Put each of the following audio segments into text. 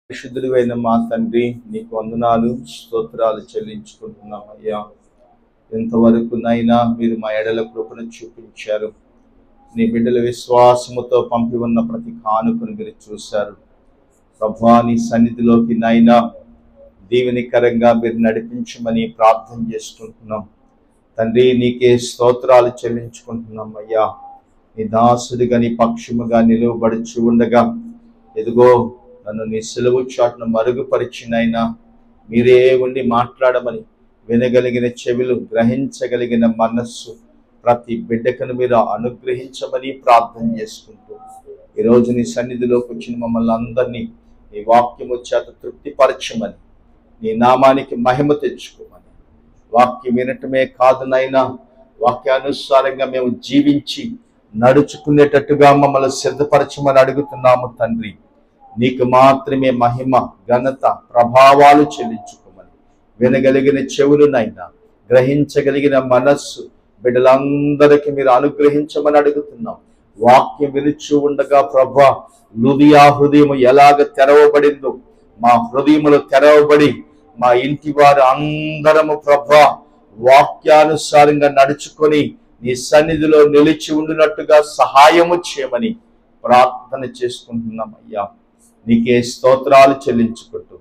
పరిశుద్ధుడైన మా తండ్రి, నీకు వందనాలు స్తోత్రాలు చెల్లించుకుంటున్నాం అయ్యా. ఎంతవరకు నైనా మీరు మా ఎడల కృపను చూపించారు. నీ బిడ్డల విశ్వాసముతో పంపి ఉన్న ప్రతి కానుకను మీరు చూశారు ప్రభువా. నీ సన్నిధిలోకి నైనా దీవెనికరంగా మీరు నడిపించమని ప్రార్థన చేసుకుంటున్నాం తండ్రి. నీకే స్తోత్రాలు చెల్లించుకుంటున్నాం అయ్యా. నీ దాసుడిగా నీ పక్షముగా నిలువబడుచు ఉండగా ఎదుగో నన్ను నీ సిలువ చాటును మరుగుపరిచినైనా మీరే ఉండి మాట్లాడమని, వినగలిగిన చెవులు, గ్రహించగలిగిన మనస్సు ప్రతి బిడ్డకను మీరు అనుగ్రహించమని ప్రార్థన చేసుకుంటూ ఈరోజు నీ సన్నిధిలోకి వచ్చిన మమ్మల్ని అందరినీ నీ వాక్యము చేత తృప్తిపరచమని, నీ నామానికి మహిమ తెచ్చుకోమని, వాక్యం వినటమే కాదునైనా వాక్యానుసారంగా మేము జీవించి నడుచుకునేటట్టుగా మమ్మల్ని సిద్ధపరచమని అడుగుతున్నాము తండ్రి. నీకు మాత్రమే మహిమ, ఘనత, ప్రభావాలు చెల్లించుకోమని, వినగలిగిన చెవులునైనా గ్రహించగలిగిన మనస్సు బిడ్డలందరికీ మీరు అనుగ్రహించమని అడుగుతున్నాం. వాక్యం వినుచు ఉండగా ప్రభా, హృదయం ఎలాగ తెరవబడిందో మా హృదయములు తెరవబడి మా ఇంటి వారు అందరము ప్రభా వాక్యానుసారంగా నడుచుకొని నీ సన్నిధిలో నిలిచి ఉండినట్టుగా సహాయము చేయమని ప్రార్థన చేసుకుంటున్నాం అయ్యా. నీకే స్తోత్రాలు చెల్లించుకుంటూ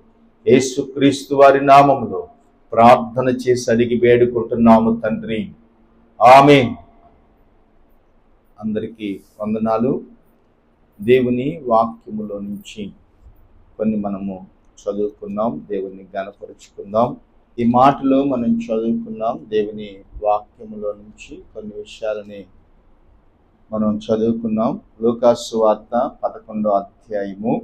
యేసుక్రీస్తు వారి నామములో ప్రార్థన చేసి అడిగి వేడుకుంటున్నాము తండ్రి, ఆమేన్. అందరికీ వందనాలు. దేవుని వాక్యములో నుంచి కొన్ని మనము చదువుకున్నాం, దేవుని ఘనపరుచుకుందాం. ఈ మాటలో మనం చదువుకున్నాం. దేవుని వాక్యములో నుంచి కొన్ని విషయాలని మనం చదువుకున్నాం. లూకాసు సువార్త 11వ అధ్యాయము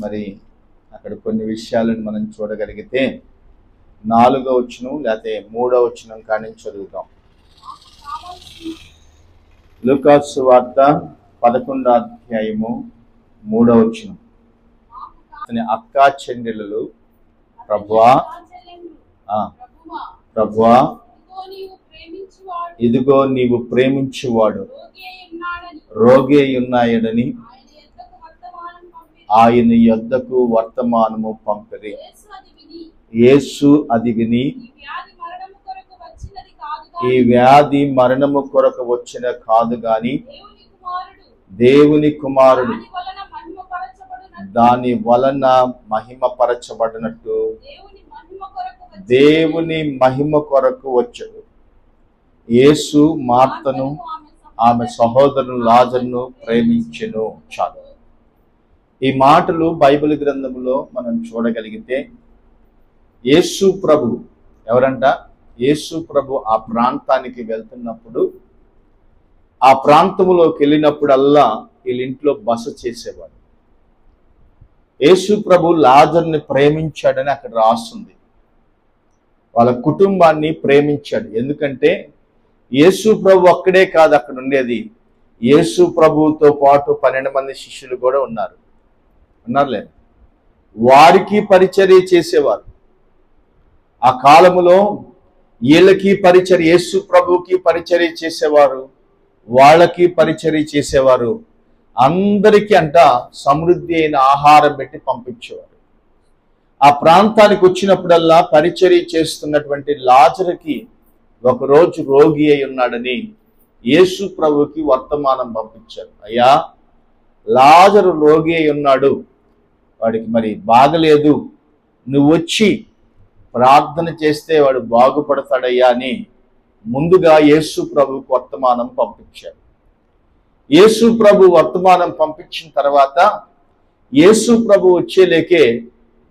మరి అక్కడ కొన్ని విషయాలను మనం చూడగలిగితే 4వ వచనం లేకపోతే 3వ వచనం కానీ చదువుతాం. లూకాసు సువార్త 11వ అధ్యాయము 3వ వచనం. అతని అక్కా చెల్లెళ్ళు ప్రభువా ఇదిగో నీవు ప్రేమించువాడు రోగి అయి ఉన్నాయని ఆయన యొద్దకు వర్తమానము పంపిరి. యేసు అది విని ఈ వ్యాధి మరణము కొరకు వచ్చిన కాదు గాని దేవుని కుమారుడు దాని వలన మహిమపరచబడినట్టు దేవుని మహిమ కొరకు వచ్చాడు. యేసు మార్తను ఆమె సహోదరుని లాజరును ప్రేమించెను. చాలు. ఈ మాటలు బైబిల్ గ్రంథంలో మనం చూడగలిగితే యేసు ప్రభు ఎవరంట? యేసు ప్రభు ఆ ప్రాంతానికి వెళ్తున్నప్పుడు, ఆ ప్రాంతంలోకి వెళ్ళినప్పుడల్లా వీళ్ళింట్లో బస చేసేవాడు. యేసు ప్రభు లాజరుని ప్రేమించాడని అక్కడ రాస్తుంది. వాళ్ళ కుటుంబాన్ని ప్రేమించాడు. ఎందుకంటే యేసు ప్రభు ఒక్కడే కాదు అక్కడ ఉండేది, యేసు ప్రభువుతో పాటు 12 మంది శిష్యులు కూడా ఉన్నారు లేదు. వారికి పరిచర్య చేసేవారు. ఆ కాలములో వీళ్ళకి పరిచర్య, యేసు ప్రభువుకి పరిచర్య చేసేవారు, వాళ్ళకి పరిచర్య చేసేవారు. అందరికీ సమృద్ధి అయిన ఆహారం పెట్టి పంపించేవారు. ఆ ప్రాంతానికి వచ్చినప్పుడల్లా పరిచర్య చేస్తున్నటువంటి లాజరుకి ఒకరోజు రోగి అయి ఉన్నాడని యేసు ప్రభుకి వర్తమానం పంపించారు. అయ్యా, లాజరు రోగి అయి ఉన్నాడు, వాడికి మరి బాగలేదు, నువ్వు వచ్చి ప్రార్థన చేస్తే వాడు బాగుపడతాడయ్యా అని ముందుగా యేసు ప్రభుకి వర్తమానం పంపించారు. యేసు ప్రభు వర్తమానం పంపించిన తర్వాత యేసు ప్రభు వచ్చేలేకే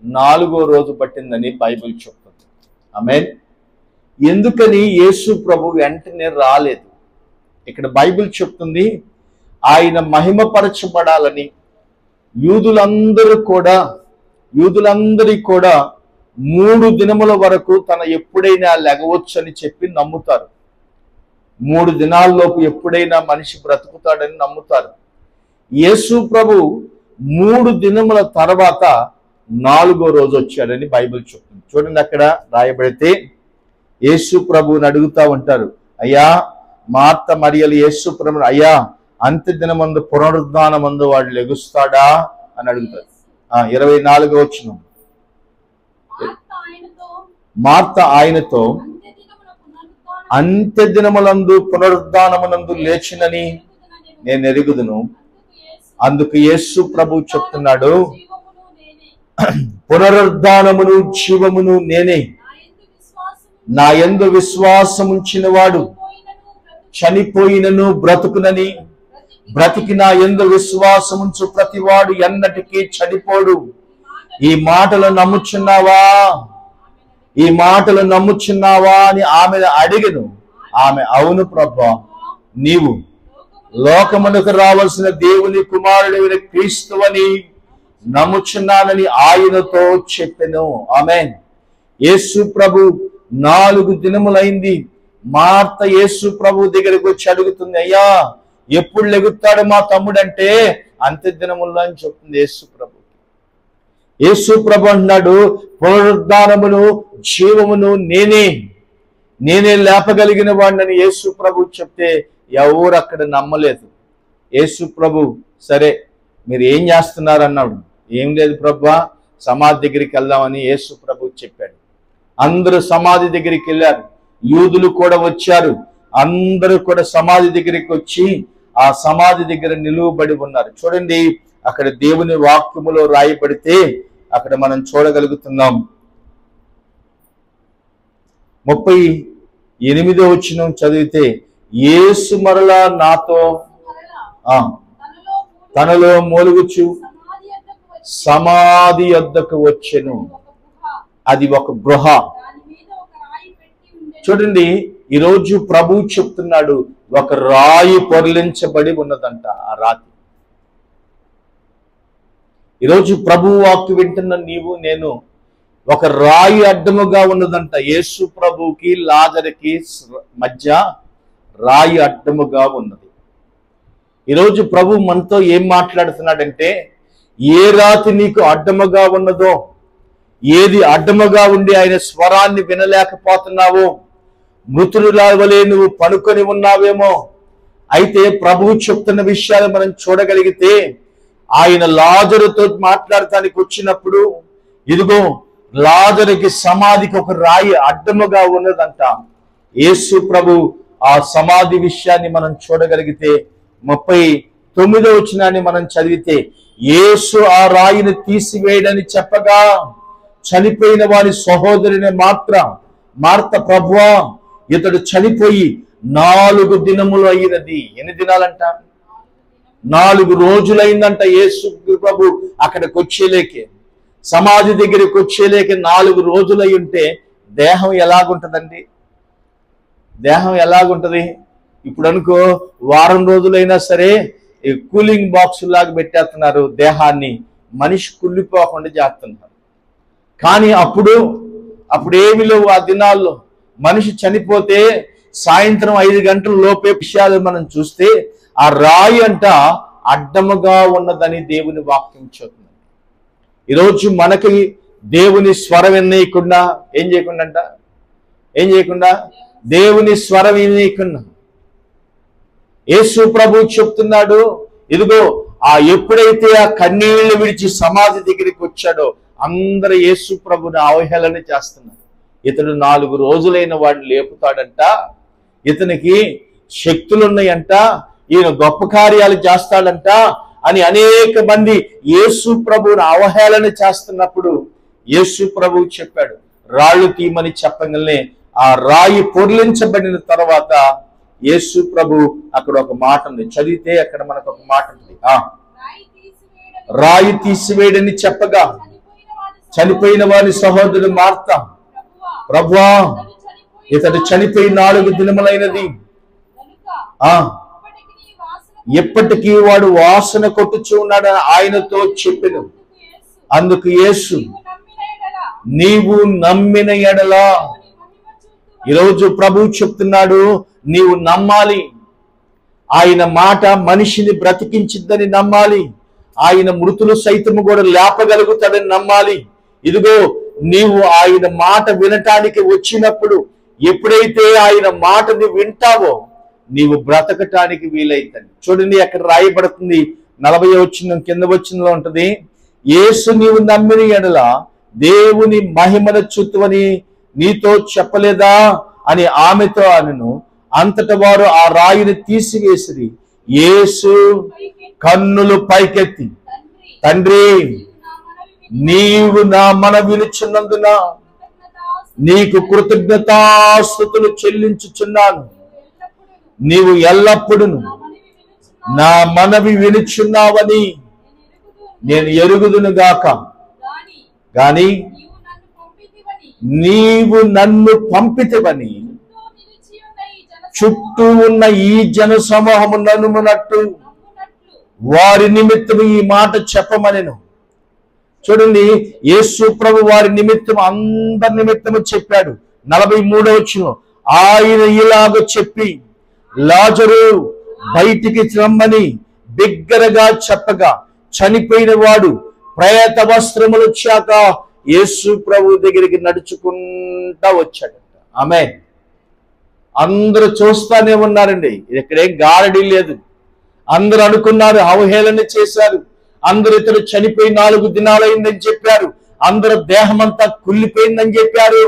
4వ రోజు పట్టిందని బైబిల్ చెప్తుంది. ఆమేన్. ఎందుకని యేసు ప్రభు వెంటనే రాలేదు? ఇక్కడ బైబిల్ చెప్తుంది ఆయన మహిమపరచబడాలని యూదులందరికీ కూడా 3 దినముల వరకు తన ఎప్పుడైనా లెగవచ్చని చెప్పి నమ్ముతారు. 3 దినాల్లోపు ఎప్పుడైనా మనిషి బ్రతుకుతాడని నమ్ముతారు. యేసు ప్రభు 3 దినముల తర్వాత 4వ రోజు వచ్చాడని బైబిల్ చెప్తుంది. చూడండి, అక్కడ రాయబడితే యేసు ప్రభువుని అడుగుతా ఉంటారు, అయ్యా మార్త మరియలు యేసు ప్రభువుని, అయ్యా అంత్య దినమందు పునరుద్ధానమందు వాడు లెగుస్తాడా అని అడుగుతాడు. 24వ వచనం. మార్త ఆయనతో అంత్య దినములందు పునరుద్ధానమునందు లేచినని నేను ఎరుగుదును. అందుకు యేసు ప్రభు చెప్తున్నాడు, పునరుద్ధానమును జీవమును నేనే. నా యందు విశ్వాసముంచిన వాడు చనిపోయినను బ్రతుకునని, బ్రతికి నా యందు విశ్వాసముంచు ప్రతివాడు ఎన్నటికీ చనిపోడు. ఈ మాటలు నమ్ముచున్నావా? ఈ మాటలు నమ్ముచున్నావా అని ఆమె అడిగను. ఆమె, అవును ప్రభువా, నీవు లోకమునకు రావాల్సిన దేవుని కుమారుడైన క్రీస్తువని నమ్ముచున్నానని ఆయనతో చెప్పెను. ఆమేన్. యేసు ప్రభు 4 దినములైంది. మార్త యేసు ప్రభు దగ్గరికి వచ్చి అడుగుతుంది, అయ్యా ఎప్పుడు లెగుతాడు మా తమ్ముడు అంటే, అంత్య దినముల్లో అని చెప్తుంది యేసు ప్రభు. యేసు ప్రభు అన్నాడు, పునరుద్ధానమును జీవమును నేనే లేపగలిగిన వాడిని యేసు ప్రభు చెప్తే ఎవరు అక్కడ నమ్మలేదు. యేసు ప్రభు, సరే మీరు ఏం చేస్తున్నారు అన్నాడు. ఏం లేదు ప్రభువా, సమాధి దగ్గరికి వెళ్దామని యేసు ప్రభు చెప్పాడు. అందరూ సమాధి దగ్గరికి వెళ్ళారు. యూదులు కూడా వచ్చారు. అందరూ కూడా సమాధి దగ్గరికి వచ్చి ఆ సమాధి దగ్గర నిలువబడి ఉన్నారు. చూడండి, అక్కడ దేవుని వాక్యములో రాయబడితే అక్కడ మనం చూడగలుగుతున్నాం. 38వ వచనం చదివితే, యేసు మరలా నాతో తనలో మూలుగుచు సమాధి యొద్దకు వచ్చెను. అది ఒక గృహ. చూడండి, ఈరోజు ప్రభు చెప్తున్నాడు, ఒక రాయి పొరలించబడి ఉన్నదంట ఆ రాతి. ఈరోజు ప్రభు వాక్కు వింటున్న నీవు నేను, ఒక రాయి అడ్డముగా ఉన్నదంట. యేసు ప్రభుకి లాజరుకి మధ్య రాయి అడ్డముగా ఉన్నది. ఈరోజు ప్రభు మనతో ఏం మాట్లాడుతున్నాడంటే, ఏ రాతి నీకు అడ్డముగా ఉన్నదో, ఏది అడ్డముగా ఉండి ఆయన స్వరాన్ని వినలేకపోతున్నావో, మృతులులా వలె నువ్వు పనుకొని ఉన్నావేమో. అయితే ప్రభువు చెప్తున్న విషయాలు మనం చూడగలిగితే, ఆయన లాజరుతో మాట్లాడటానికి వచ్చినప్పుడు, ఇదిగో లాజరుకి సమాధికి ఒక రాయి అడ్డముగా ఉన్నదంట. యేసు ప్రభు ఆ సమాధి విషయాన్ని మనం చూడగలిగితే 39వ వచనాన్ని మనం చదివితే, యేసు ఆ రాయిని తీసివేయడని చెప్పగా చనిపోయిన వారి సహోదరుని మార్త, ప్రభువా ఇతడు చనిపోయి 4 దినములు అయినది. ఎన్ని దినాలంట? 4 రోజులైందంట. యేసు ప్రభు అక్కడికి వచ్చేలేకే, సమాధి దగ్గరికి వచ్చేలేకే 4 రోజులై ఉంటే దేహం ఎలాగుంటదండి? దేహం ఎలాగుంటది? ఇప్పుడు అనుకో, వారం రోజులైనా సరే కూలింగ్ బాక్స్ లాగా పెట్టేస్తున్నారు దేహాన్ని, మనిషి కుళ్ళిపోకుండా చేస్తున్నారు. కానీ అప్పుడేమి లేవు. ఆ దినాల్లో మనిషి చనిపోతే సాయంత్రం 5 గంటల లోపే విషయాలు మనం చూస్తే ఆ రాయి అంట అడ్డముగా ఉన్నదని దేవుని వాక్యం చెప్తుంది. ఈరోజు మనకి దేవుని స్వరం వినకుండా ఏం చేయకుండా దేవుని స్వరం వినకుండా యేసు ప్రభు చెప్తున్నాడు, ఇదిగో ఎప్పుడైతే ఆ కన్నీళ్లు విడిచి సమాధి దగ్గరికి వచ్చాడో అందరూ యేసు ప్రభుని అవహేళన చేస్తున్నారు. ఇతడు 4 రోజులైన వాడిని లేపుతాడంట, ఇతనికి శక్తులున్నాయంట, ఈయన గొప్ప కార్యాలు చేస్తాడంట అని అనేక మంది యేసు ప్రభువుని అవహేళన చేస్తున్నప్పుడు యేసు ప్రభువు చెప్పాడు, రాళ్ళు తీయమని చెప్పగానే ఆ రాయి పొర్లించబడిన తర్వాత యేసు ప్రభు అక్కడ ఒక మాట ఉంది. చదివితే అక్కడ మనకు ఒక మాట ఉంది. రాయి తీసివేయడని చెప్పగా చనిపోయిన వారి సహోదరుడు మార్త, ప్రభువా ఇతడు చనిపోయి 4 దినములైనది, ఎప్పటికీ వాడు వాసన కొట్టుచూ ఉన్నాడని ఆయనతో చెప్పెను. అందుకు యేసు, నీవు నమ్మిన ఎడలా, ఈరోజు ప్రభు చెప్తున్నాడు, నీవు నమ్మాలి. ఆయన మాట మనిషిని బ్రతికించిద్దని నమ్మాలి. ఆయన మృతులు సైతము కూడా లేపగలుగుతాడని నమ్మాలి. ఇదిగో నీవు ఆయన మాట వినటానికి వచ్చినప్పుడు, ఎప్పుడైతే ఆయన మాటని వింటావో నీవు బ్రతకటానికి వీలైతుంది. చూడండి అక్కడ రాయబడుతుంది 40వ వచనం కింద వచనంలో ఉంటది, యేసు నీవు నమ్మిన ఎడల దేవుని మహిమను చూతువని నీతో చెప్పలేదా అని ఆమెతో అనెను. అంతట వారు ఆ రాయిని తీసివేసిరి. యేసు కన్నులు పైకెత్తి, తండ్రి నీవు నా మనవి వినుచున్నందున నీకు కృతజ్ఞతాస్తుతులు చెల్లించుచున్నాను. నీవు ఎల్లప్పుడూ నా మనవి వినుచున్నావని నేను ఎరుగుదును గాక. గాని నీవు నన్ను పంపితివని చుట్టూ ఉన్న ఈ జన సమూహము నమ్మునట్టు వారి నిమిత్తము ఈ మాట చెప్పమనెను. చూడండి, యేసు ప్రభు వారి నిమిత్తం అందరి నిమిత్తము చెప్పాడు. 43వ వచనం, ఆయన ఇలాగ చెప్పి లాజరు బయటికి రమ్మని బిగ్గరగా చెప్పగా చనిపోయిన వాడు ప్రేత వస్త్రములు వచ్చాక యేసు ప్రభు దగ్గరికి నడుచుకుంటా వచ్చాడు. ఆమేన్. అందరూ చూస్తానే ఉన్నారండి. ఇక్కడేం గారడీ లేదు. అందరూ అనుకున్నారు, అవహేళన చేశారు. అందరూ ఇతడు చనిపోయి 4 దినాలైందని చెప్పారు. అందరూ దేహం అంతా కుళ్ళిపోయిందని చెప్పారు.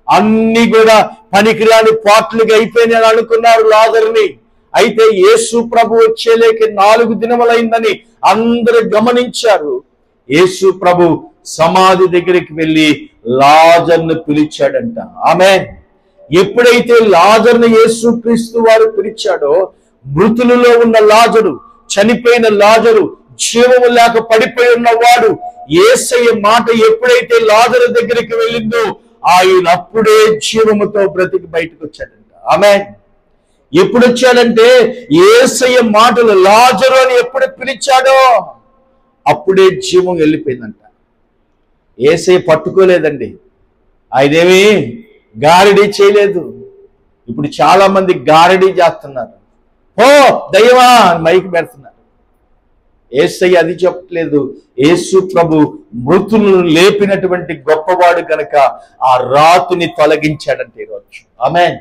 అన్ని కూడా పనికిరాని పాటలుగా అయిపోయినాయని అనుకున్నారు లాజరుని. అయితే యేసు ప్రభు వచ్చేలేక 4 దినములైందని అందరూ గమనించారు. యేసు ప్రభు సమాధి దగ్గరికి వెళ్ళి లాజరును పిలిచాడంట. ఆమేన్. ఎప్పుడైతే లాజరును యేసు క్రీస్తు వారు పిలిచాడో, మృతులలో ఉన్న లాజరు, చనిపోయిన లాజరు, జీవము లేక పడిపోయి ఉన్నవాడు, యేసయ్య మాట ఎప్పుడైతే లాజరు దగ్గరికి వెళ్ళిందో ఆయన అప్పుడే జీవముతో బ్రతికి బయటకు వచ్చాడంట. ఆమేన్. ఎప్పుడు వచ్చాడంటే యేసయ్య మాటలు లాజరు అని ఎప్పుడు పిలిచాడో అప్పుడే జీవం వెళ్ళిపోయిందంట. యేసయ్య పట్టుకోలేదండి. ఆయనేమి గారడీ చేయలేదు. ఇప్పుడు చాలా మంది గారడీ చేస్తున్నారు. ఓ దైవమా మైకి పెడుతున్నారు. యేసయ్య అది చెప్పట్లేదు. యేసు ప్రభు మృతులను లేపినటువంటి గొప్పవాడు కనుక ఆ రాతిని తొలగించాడంటే ఈరోజు. ఆమేన్.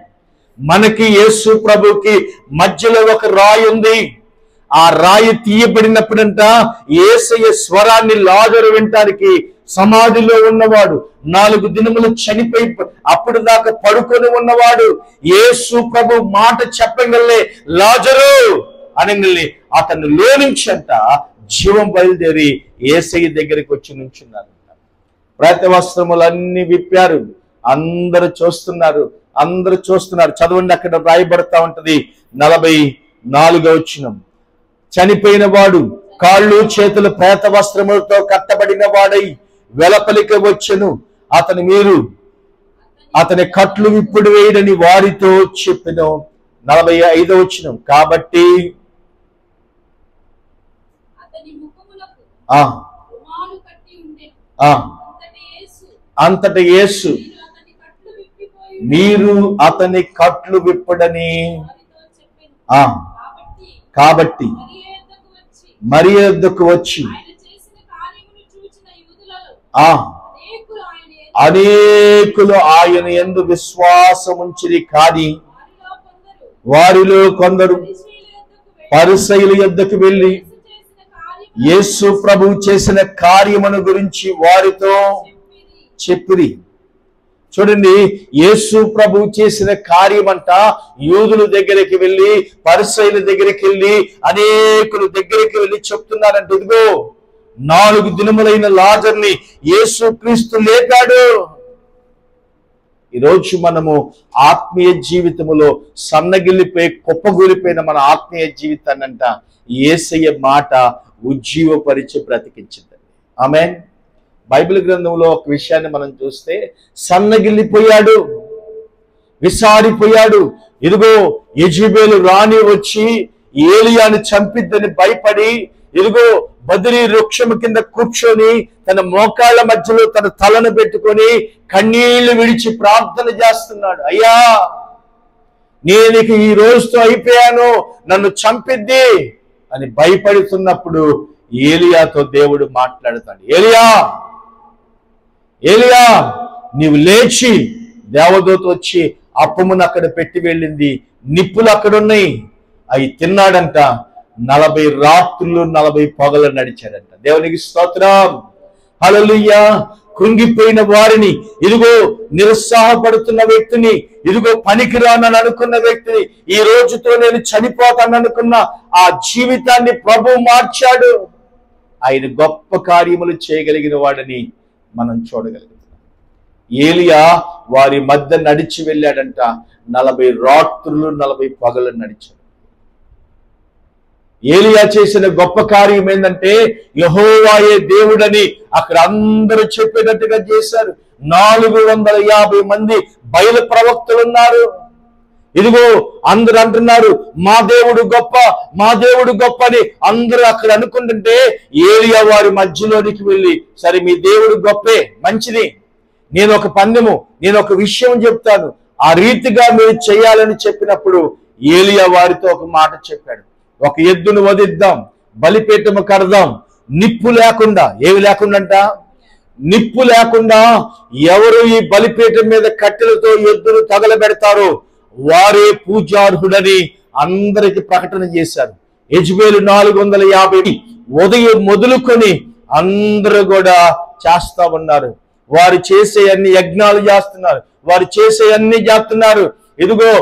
మనకి యేసు ప్రభుకి మధ్యలో ఒక రాయి ఉంది. ఆ రాయి తీయబడినప్పుడంట యేసయ్య స్వరాన్ని లాజరు వినటానికి సమాధిలో ఉన్నవాడు, 4 దినములు చనిపోయి అప్పుడు దాకా పడుకొని ఉన్నవాడు యేసు ప్రభు మాట చెప్పగలే లాజరు అనగలే అతను లోనించంట జీవం బయలుదేరి యేసయ్య దగ్గరికి వచ్చి నుంచున్నారంట. ప్రేత వస్త్రములన్నీ విప్పారు. అందరూ చూస్తున్నారు. చదవండి, అక్కడ రాయబడతా ఉంటది 44వ వచనం, చనిపోయిన వాడు కాళ్ళు చేతులు ప్రేత వస్త్రములతో కట్టబడిన వాడై వెలపలికి వచ్చెను. అతని కట్లు విప్పుడు వేయడని వారితో చెప్పెను. 45వ వచనం, కాబట్టి అంతట యేసు మీరు అతని కట్లు విప్పడని కాబట్టి మరి యొద్దకు వచ్చి అనేకులు ఆయన యందు విశ్వాసముంచిరి. కాని వారిలో కొందరు పరిసయ్యుల యొద్దకు వెళ్ళి యేసు ప్రభు చేసిన కార్యమును గురించి వారితో చెప్పిరి. చూడండి, యేసు ప్రభు చేసిన కార్యమంట యూదుల దగ్గరికి వెళ్ళి, పరిసయ్యుల దగ్గరికి వెళ్ళి, అనేకుల దగ్గరికి వెళ్ళి చెప్తున్నారంట, ఇదిగో 4 దినములైన లాజర్ని యేసు క్రీస్తు లేపాడు. ఈరోజు మనము ఆత్మీయ జీవితములో సన్నగిల్లిపోయి కుప్పగూలిపోయిన మన ఆత్మీయ జీవితాన్ని అంట యేసయ్య మాట ఉజ్జీవపరిచి బ్రతికించిందండి. ఆమేన్. బైబిల్ గ్రంథంలో ఒక విషయాన్ని మనం చూస్తే, సన్నగిల్లిపోయాడు, విసారిపోయాడు. ఇదిగో యెజెబెలు రాణి వచ్చి ఏలియాను చంపిద్దని భయపడి ఇదిగో బదిరి వృక్షము కింద కూర్చొని తన మోకాళ్ళ మధ్యలో తన తలను పెట్టుకొని కన్నీళ్లు విడిచి ప్రార్థన చేస్తున్నాడు. అయ్యా, నేను ఈ రోజుతో అయిపోయాను, నన్ను చంపిద్ది అని భయపడుతున్నప్పుడు ఏలియాతో దేవుడు మాట్లాడుతాడు. ఏలియా నీవు లేచి, దేవదూత వచ్చి అప్పమును అక్కడ పెట్టి వెళ్ళింది, నిప్పులు అక్కడ ఉన్నాయి, అవి తిన్నాడంట. 40 రాత్రులు 40 పగలు నడిచాడంట. దేవునికి స్తోత్రం, హల్లెలూయా. కృంగిపోయిన వారిని, ఇదిగో నిరుత్సాహపడుతున్న వ్యక్తిని, ఇదిగో పనికిరానని అనుకున్న వ్యక్తిని, ఈ రోజుతో నేను చనిపోతాను అనుకున్న ఆ జీవితాన్ని ప్రభు మార్చాడు. ఆయన గొప్ప కార్యములు చేయగలిగిన వాడని మనం చూడగలుగుతాం. ఏలియా వారి మధ్య నడిచి వెళ్ళాడంట. 40 రాత్రులు 40 పగలు నడిచాడు. ఏలియా చేసిన గొప్ప కార్యం ఏంటంటే యెహోవాయే దేవుడని అక్కడ అందరూ చెప్పేటట్టుగా చేశారు. 450 మంది బయలు ప్రవక్తలు ఉన్నారు. ఇదిగో అందరూ అంటున్నారు మా దేవుడు గొప్ప, మా దేవుడు గొప్ప అని అందరూ అక్కడ అనుకుంటుంటే ఏలియా వారి మధ్యలోనికి వెళ్ళి, సరే మీ దేవుడు గొప్పే, మంచిది, నేను ఒక విషయం చెప్తాను, ఆ రీతిగా మీరు చేయాలని చెప్పినప్పుడు ఏలియా వారితో ఒక మాట చెప్పాడు. ఒక ఎద్దును వధిద్దాం, బలిపీఠము కడదాం, నిప్పు లేకుండా. ఏమి లేకుండా? నిప్పు లేకుండా ఎవరు ఈ బలిపీఠం మీద కట్టెలతో ఎద్దును తగలబెడతారో వారే పూజార్హుడని అందరికి ప్రకటన చేశారు. యెజబెలు 450 ఉదయం మొదలుకొని అందరూ కూడా చేస్తా ఉన్నారు. వారు చేసే అన్ని యజ్ఞాలు చేస్తున్నారు, వారు చేసే అన్ని చేస్తున్నారు. ఇదిగో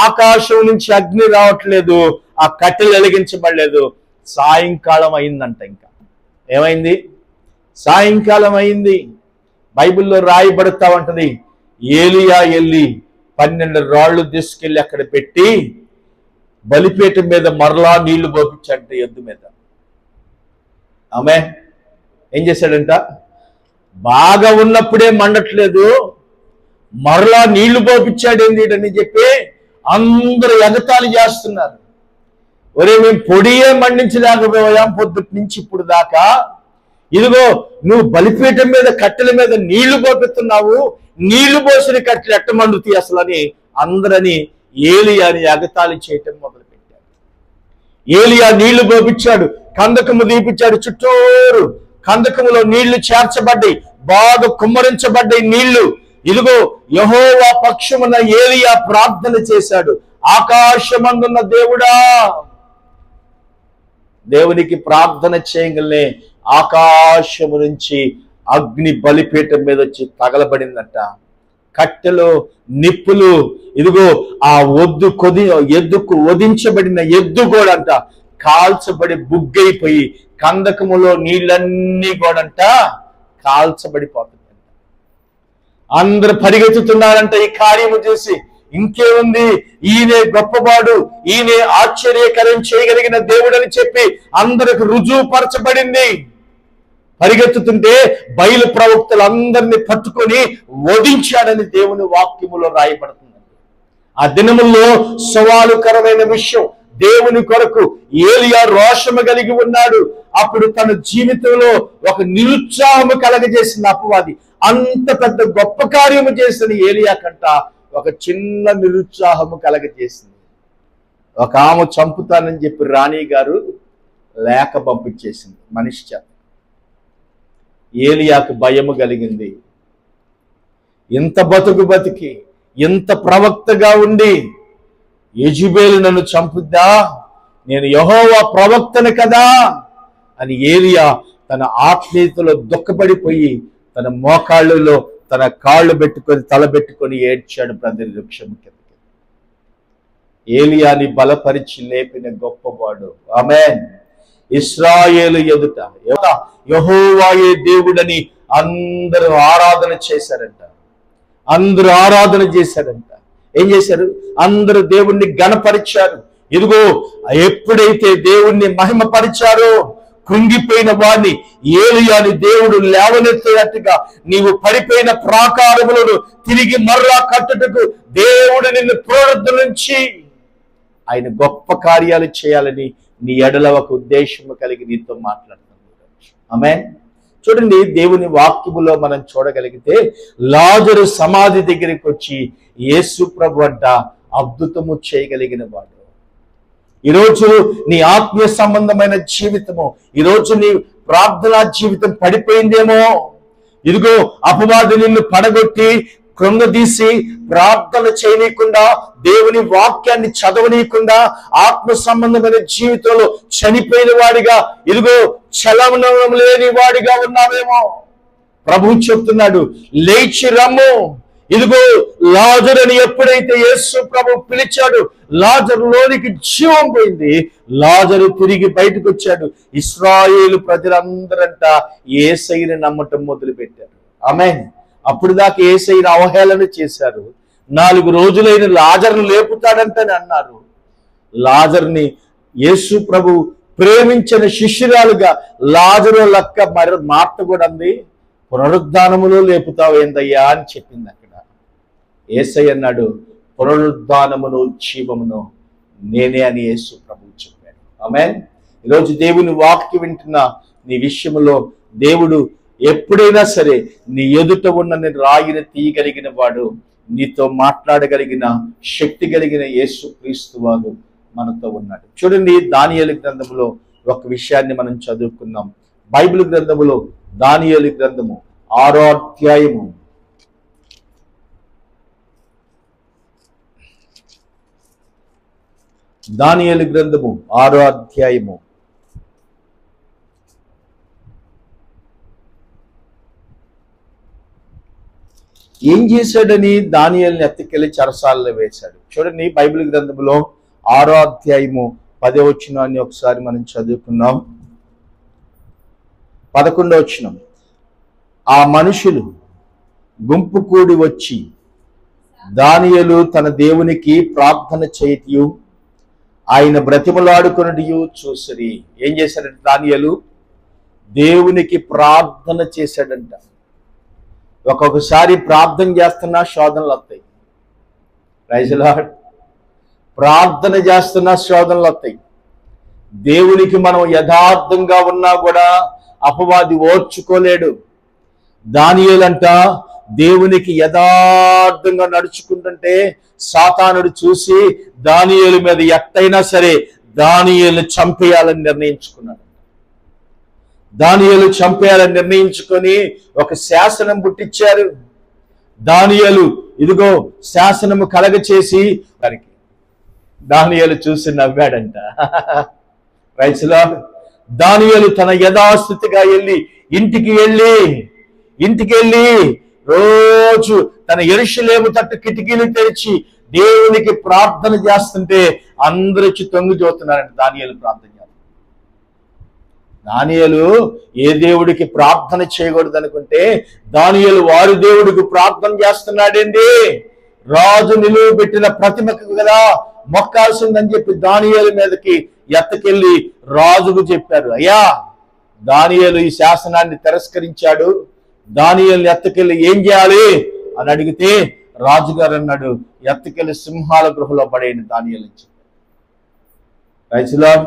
ఆకాశం నుంచి అగ్ని రావట్లేదు, ఆ కట్టెలు వెలిగించబడలేదు. సాయంకాలం అయిందంట. ఇంకా ఏమైంది? సాయంకాలం అయింది. బైబిల్లో రాయబడతా ఉంటది, ఏలియా వెళ్ళి 12 రాళ్లు తీసుకెళ్లి అక్కడ పెట్టి బలిపీఠం మీద మరలా నీళ్లు పోపించాడంట ఎద్దు మీద. ఆమె ఏం చేశాడంట? బాగా ఉన్నప్పుడే మండట్లేదు, మరలా నీళ్లు పోపించాడు ఏంటని చెప్పి అందరూ ఎగతాళి చేస్తున్నారు. ఒరే మేము పొడియే మండించలేకపోయాం పొద్దుటి నుంచి ఇప్పుడు దాకా, ఇదిగో నువ్వు బలిపీఠం మీద కట్టెల మీద నీళ్లు పోపిస్తున్నావు, నీళ్లు పోసిన కట్టెలు ఎట్ట మండుతాయి అసలు అని అందరని ఏలియాని ఎగతాళి చేయటం మొదలుపెట్టాడు. ఏలియా నీళ్లు పోపించాడు, కందకము దీపించాడు, చుట్టూరు కందకములో నీళ్లు చేర్చబడ్డాయి, బాగా కుమ్మరించబడ్డాయి నీళ్లు. ఇదిగో యెహోవా పక్షమున ఏలియా ప్రార్థన చేశాడు, ఆకాశమందున్న దేవుడా. దేవునికి ప్రార్థన చేయగలనే ఆకాశము నుంచి అగ్ని బలిపీఠం మీద వచ్చి తగలబడిందంట. కట్టెలు, నిప్పులు, ఇదిగో ఆ ఎద్దుకు వధించబడిన ఎద్దు కూడా అంట కాల్చబడి బుగ్గైపోయి కందకములో నీళ్ళన్నీ కూడా అంట కాల్చబడిపోతుందంట. అందరు పరిగెత్తుతున్నారంట ఈ కార్యము చేసి. ఇంకేముంది, ఈయనే గొప్పవాడు, ఈయనే ఆశ్చర్యకరం చేయగలిగిన దేవుడు అని చెప్పి అందరికి రుజువుపరచబడింది. పరిగెత్తుతుంటే బయలు ప్రవక్తలు అందరినీ పట్టుకొని వధించాడని దేవుని వాక్యములో రాయబడుతుంది. ఆ దినముల్లో సవాలుకరమైన విషయం, దేవుని కొరకు ఏలియా రోషము కలిగి ఉన్నాడు. అప్పుడు తన జీవితంలో ఒక నిరుత్సాహము కలగజేసిన అపవాది అంత పెద్ద గొప్ప కార్యము చేసిన ఏలియా కంట ఒక చిన్న నిరుత్సాహము కలగజేసింది. ఒక ఆమె చంపుతానని చెప్పి రాణి గారు లేఖ పంపించేసింది మనిషి చేత. ఏలియాకు భయము కలిగింది. ఇంత బతికి ఇంత ప్రవక్తగా ఉండి యెజబెలు నన్ను చంపుద్దా, నేను యెహోవా ప్రవక్తను కదా అని ఏలియా తన ఆత్మీయతలో దుఃఖపడిపోయి తన మోకాళ్ళలో తన కాళ్ళు పెట్టుకొని తల పెట్టుకొని ఏడ్చాడు ప్రజల వృక్షము కిందకి. ఏలియాని బలపరిచి లేపిన గొప్పవాడు. ఆమేన్. ఇశ్రాయేలు ఎదుట యెహోవాయే దేవుడని అందరూ ఆరాధన చేశారంట. ఏం చేశారు? అందరూ దేవుణ్ణి గణపరిచారు. ఇదిగో ఎప్పుడైతే దేవుణ్ణి మహిమపరిచారో కృంగిపోయిన వాడిని ఏలియాని దేవుడు లేవనెత్తేటట్టుగా నీవు పడిపోయిన ప్రాకారములను తిరిగి మరలా కట్టుటకు దేవుడు నిన్ను పునరుద్ధరించి ఆయన గొప్ప కార్యాలు చేయాలని నీ ఎడల ఒక ఉద్దేశము కలిగి నీతో మాట్లాడుతున్నాడు. ఆమేన్. చూడండి, దేవుని వాక్యములో మనం చూడగలిగితే లాజరు సమాధి దగ్గరికి వచ్చి యేసు ప్రభు అంట అద్భుతము చేయగలిగిన వాడు. ఈరోజు నీ ఆత్మీయ సంబంధమైన జీవితము, ఈరోజు నీ ప్రార్థనా జీవితం పడిపోయిందేమో. ఇదిగో అపవాది నిన్ను పడగొట్టి కృంగదీసి ప్రార్థన చేయనీయకుండా, దేవుని వాక్యాన్ని చదవనీయకుండా, ఆత్మ సంబంధమైన జీవితంలో చనిపోయిన వాడిగా, ఇదిగో చలనం లేని వాడిగా ఉన్నామేమో. ప్రభువు చెప్తున్నాడు, లేచి రమ్ము. ఇదిగో లాజరుని ఎప్పుడైతే యేసు ప్రభు పిలిచాడు, లాజరులోనికి జీవం పోయింది. లాజరు తిరిగి బయటకు వచ్చాడు. ఇశ్రాయేలు ప్రజలందరంట యేసయ్యని నమ్మటం మొదలు పెట్టారు. ఆమేన్. అప్పుడు దాకా యేసయ్యని అవహేళన చేశారు. 4 రోజులైన లాజరుని లేపుతాడంటని అన్నారు. లాజరుని యేసు ప్రభు ప్రేమించిన శిష్యురాలుగా లాజరు లెక్క మరి మార్త కూడా అంది, పునరుద్ధానములో లేపుతావు ఏందయ్యా అని చెప్పింది. అక్కడ యేసయ్య అన్నాడు, పునరుద్ధానమును జీవమును నేనే అని యేసు ప్రభు చెప్పాడు. ఆమేన్. ఈరోజు దేవుని వాక్యం వింటున్న నీ విషయంలో దేవుడు ఎప్పుడైనా సరే నీ ఎదుట ఉన్న రాయిని తీయగలిగిన వాడు, నీతో మాట్లాడగలిగిన శక్తి కలిగిన యేసు క్రీస్తు వారు మనతో ఉన్నాడు. చూడండి, దానియేలు గ్రంథములో ఒక విషయాన్ని మనం చదువుకున్నాం. బైబిల్ గ్రంథములో దానియేలు గ్రంథము 6వ అధ్యాయము 6వ అధ్యాయము ఏం చేశాడని దానియేలుని ఎత్తుకెళ్లి చెరసాలలో వేశాడు. చూడండి, బైబిల్ గ్రంథములో 6వ అధ్యాయము 10వ వచనాన్ని ఒకసారి మనం చదువుకున్నాం. 11వ వచనం, ఆ మనుషులు గుంపు కూడి వచ్చి దానియేలు తన దేవునికి ప్రార్థన చేయటియు ఆయన బ్రతిమలాడుకొనుటయు చూసిరి. ఏం చేశాడంట? దానియేలు దేవునికి ప్రార్థన చేశాడంట. ఒక్కొక్కసారి ప్రార్థన చేస్తున్నా శోధనలు వస్తాయి. Praise Lord. ప్రార్థన చేస్తున్నా శోధనలు వస్తాయి. దేవునికి మనం యథార్థంగా ఉన్నా కూడా అపవాది ఓర్చుకోలేడు. దానియేలంట దేవునికి యథార్థంగా నడుచుకుంటుంటే సాతానుడు చూసి దానియేలు మీద ఎట్టయినా సరే దానియేలుని చంపేయాలని నిర్ణయించుకున్నాడు. దానియేలు చంపేయాలని నిర్ణయించుకొని ఒక శాసనం పుట్టించారు. దానియేలు ఇదిగో శాసనము కలగ చేసి వారికి దానియేలు చూసి నవ్వాడంట. Praise lord. దానియేలు తన యథాస్థితిగా ఇంటికి వెళ్ళి రోజు తన యెరూషలేము తట్టు కిటికీలు తెరిచి దేవునికి ప్రార్థన చేస్తుంటే అందరూ వచ్చి తొంగి చూస్తున్నారంట. దానియేలు ప్రార్థన చేస్తారు. దానియేలు ఏ దేవుడికి ప్రార్థన చేయకూడదు అనుకుంటే దానియేలు వారి దేవుడికి ప్రార్థన చేస్తున్నాడేంటి? రాజు నిలువ పెట్టిన ప్రతిమకు కదా మొక్కాల్సిందని చెప్పి దానియేలు మీదకి ఎత్తకెళ్ళి రాజుకు చెప్పారు. అయ్యా, దానియేలు ఈ శాసనాన్ని తిరస్కరించాడు, దానియేలుని ఎత్తకెళ్ళి ఏం చేయాలి అని అడిగితే రాజుగారు అన్నాడు, ఎత్తకెళ్ళి సింహాల గృహలో పడేయండి దానియేలు అని చెప్పారు. Praise Lord.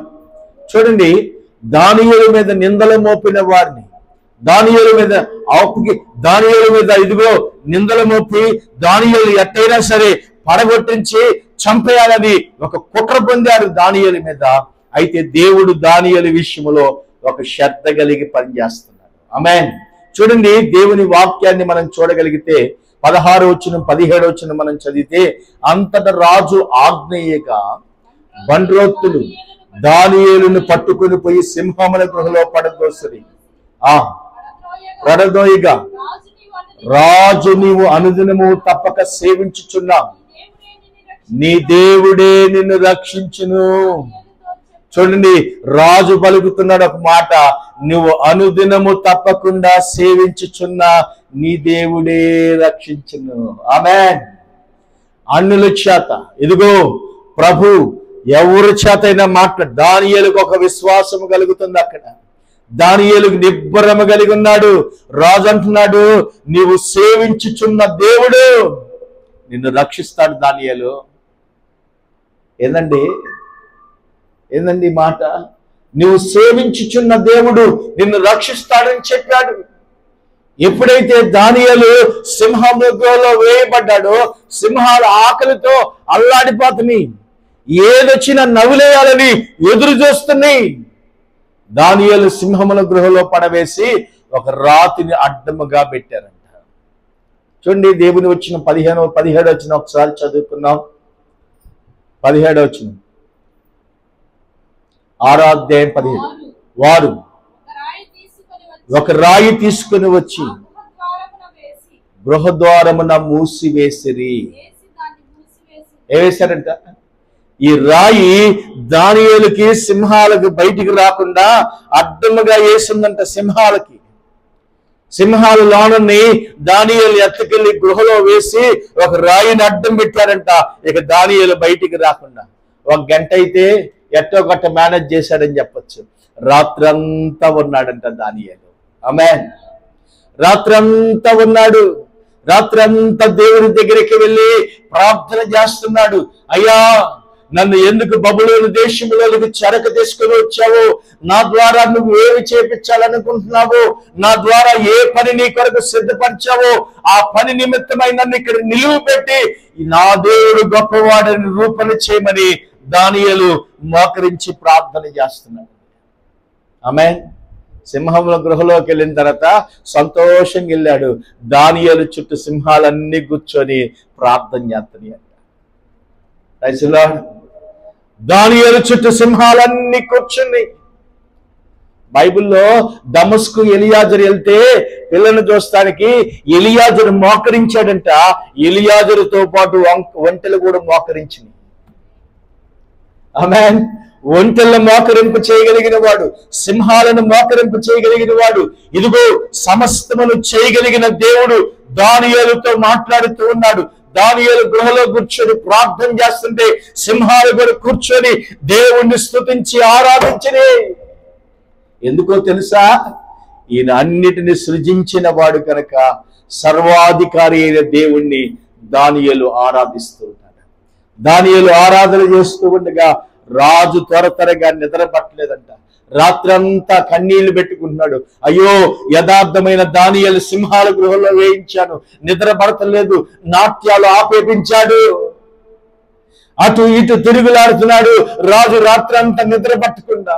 చూడండి, దానియేలు మీద నిందలు మోపిన వారిని, దానియేలు మీద ఇదిగో నిందలు మోపి దానియేలు ఎట్టయినా సరే పడగొట్టించి చంపేయాలని ఒక కుట్ర పొందారు దానియేలు మీద. అయితే దేవుడు దానియేలు విషయంలో ఒక శ్రద్ధ కలిగి పనిచేస్తున్నాడు. ఆమేన్. చూడండి, దేవుని వాక్యాన్ని మనం చూడగలిగితే 16వ వచనం 17వ వచనం మనం చదివితే, అంతటా రాజు ఆజ్ఞేయగా బండ్రోత్తులు దానియేలును పట్టుకుని పోయి సింహముల గృహలో పడదోయగా రాజు నీవు అనుదినము తప్పక సేవించుచున్నా నీ దేవుడే నిన్ను రక్షించును. చూడండి, రాజు పలుకుతున్నాడు ఒక మాట, నువ్వు అనుదినము తప్పకుండా సేవించుచున్న నీ దేవుడే రక్షించును. ఆమేన్. అన్యుల చేత ఇదిగో ప్రభు ఎవరి చేతైనా మాట్లాడు. దానియేలుకు ఒక విశ్వాసము కలుగుతుంది. అక్కడ దానియేలుకు నిబ్బరము కలిగి ఉన్నాడు. రాజు అంటున్నాడు, నీవు సేవించుచున్న దేవుడు నిన్ను రక్షిస్తాడు. దానియేలు ఏందండి మాట? నువ్వు సేవించుచున్న దేవుడు నిన్ను రక్షిస్తాడని చెప్పాడు. ఎప్పుడైతే దానియేలు సింహములో వేయబడ్డాడో సింహాల ఆకలితో అల్లాడిపోతున్నాయి, ఏదొచ్చినా నవ్వులేయాలని ఎదురు చూస్తున్నాయి. దానియేలు సింహముల గృహలో పడవేసి ఒక రాతిని అడ్డముగా పెట్టారంట. చూడండి, దేవుని వచ్చిన 17 వచ్చిన ఒకసారి చదువుకున్నాం. 17 వచ్చిన 6వ అధ్యాయం 15. వారు ఒక రాయి తీసుకుని వచ్చి గృహద్వారమున మూసివేసిరి. ఏ వేశారంట? ఈ రాయి దానియేలుకి సింహాలకు బయటికి రాకుండా అడ్డముగా వేసిందంట. సింహాలు లోనని దానియేలు ఎత్తుకెళ్లి గృహలో వేసి ఒక రాయిని అడ్డం పెట్టారంట. ఇక దానియేలు బయటికి రాకుండా 1 గంట అయితే ఎట్టో గట్ట మేనేజ్ చేశాడని చెప్పచ్చు. రాత్రంతా ఉన్నాడంట దానియేలు. ఆమేన్. రాత్రంతా ఉన్నాడు. రాత్రంతా దేవుని దగ్గరికి వెళ్ళి ప్రార్థన చేస్తున్నాడు. అయ్యా, నన్ను ఎందుకు బబులోను దేశంలోకి చెరక తీసుకుని వచ్చావు? నా ద్వారా నువ్వు ఏమి చేపించాలనుకుంటున్నావు? నా ద్వారా ఏ పని నీ కొరకు సిద్ధపరిచావో ఆ పని నిమిత్తమై నన్ను ఇక్కడ నిలువ పెట్టి నా దేవుడు గొప్పవాడని రూపణ చేయమని దానియేలు మోకరించి ప్రార్థన చేస్తున్నాడు. ఆమేన్. సింహముల గృహలోకి వెళ్ళిన తర్వాత సంతోషంగా వెళ్ళాడు. దానియేలు చుట్టూ సింహాలన్నీ కూర్చొని ప్రార్థన చేస్తున్నాయి. దానియేలు చుట్టూ సింహాలన్నీ కూర్చుని. బైబిల్లో దమస్కు ఎలియాజరు వెళ్తే పిల్లను చూస్తానికి ఎలియాజరు మోకరించాడంట. ఎలియాజరుతో పాటు ఒంటెలు కూడా మోకరించింది. ఆమేన్. ఒంటెలను మోకరింపు చేయగలిగిన వాడు, సింహాలను మోకరింపు చేయగలిగిన వాడు, ఇదిగో సమస్తమును చేయగలిగిన దేవుడు దానియేలుతో మాట్లాడుతూ ఉన్నాడు. దానియేలు గృహలో కూర్చొని ప్రార్థన చేస్తుంటే సింహాలు కూడా కూర్చొని దేవుణ్ణి స్తుతించి ఆరాధించని. ఎందుకో తెలుసా? ఈయన అన్నిటిని సృజించిన వాడు కనుక సర్వాధికారి అయిన దేవుణ్ణి దానియేలు ఆరాధిస్తూ ఉన్నాడు. దానియేలు ఆరాధన చేస్తూ ఉండగా రాజు త్వరగా నిద్రపట్టలేదంట. రాత్రంతా కన్నీళ్లు పెట్టుకుంటున్నాడు. అయ్యో, యథార్థమైన దానియేలు సింహాల గృహంలో వేయించాను, నిద్ర పడతలేదు. నాట్యాలు ఆపేపించాడు. అటు ఇటు తిరుగులాడుతున్నాడు రాజు. రాత్రంతా నిద్ర పట్టకుండా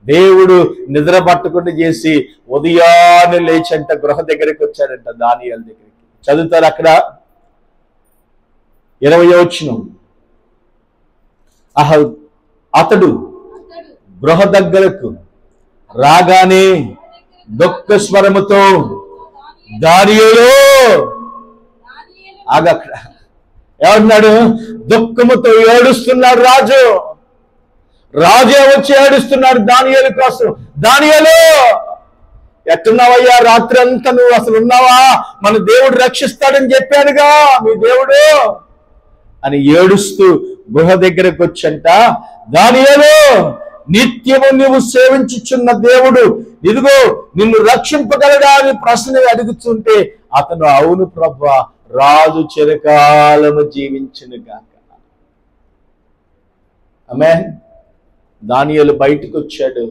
దేవుడు నిద్ర పట్టకుండా చేసి ఉదయాన్నే లేచంట గృహ దగ్గరికి వచ్చాడంట దానియేలు దగ్గరికి. చదువుతారు అక్కడ 20వ వచనం. అతడు గృహ దగ్గరకు రాగానే దుఃఖ స్వరముతో దానియేలు ఆగక్కడ ఏమన్నాడు? దుఃఖముతో ఏడుస్తున్నాడు రాజు. రాజే వచ్చి ఏడుస్తున్నాడు దానియేలు కోసం. దానియేలు, ఎట్టున్నావయ్యా? రాత్రి అంతా నువ్వు అసలు ఉన్నావా? మన దేవుడు రక్షిస్తాడని చెప్పాడుగా మీ దేవుడు అని ఏడుస్తూ గృహ దగ్గరకు వచ్చంట. దానియేలు, నిత్యము నువ్వు సేవించుచున్న దేవుడు ఇదిగో నిన్ను రక్షింపగలడా అని ప్రశ్న అడుగుతుంటే అతను అవును ప్రభువా, రాజు చిరకాలము జీవించును గాక. ఆమేన్. దానియేలు బయటకు వచ్చాడు.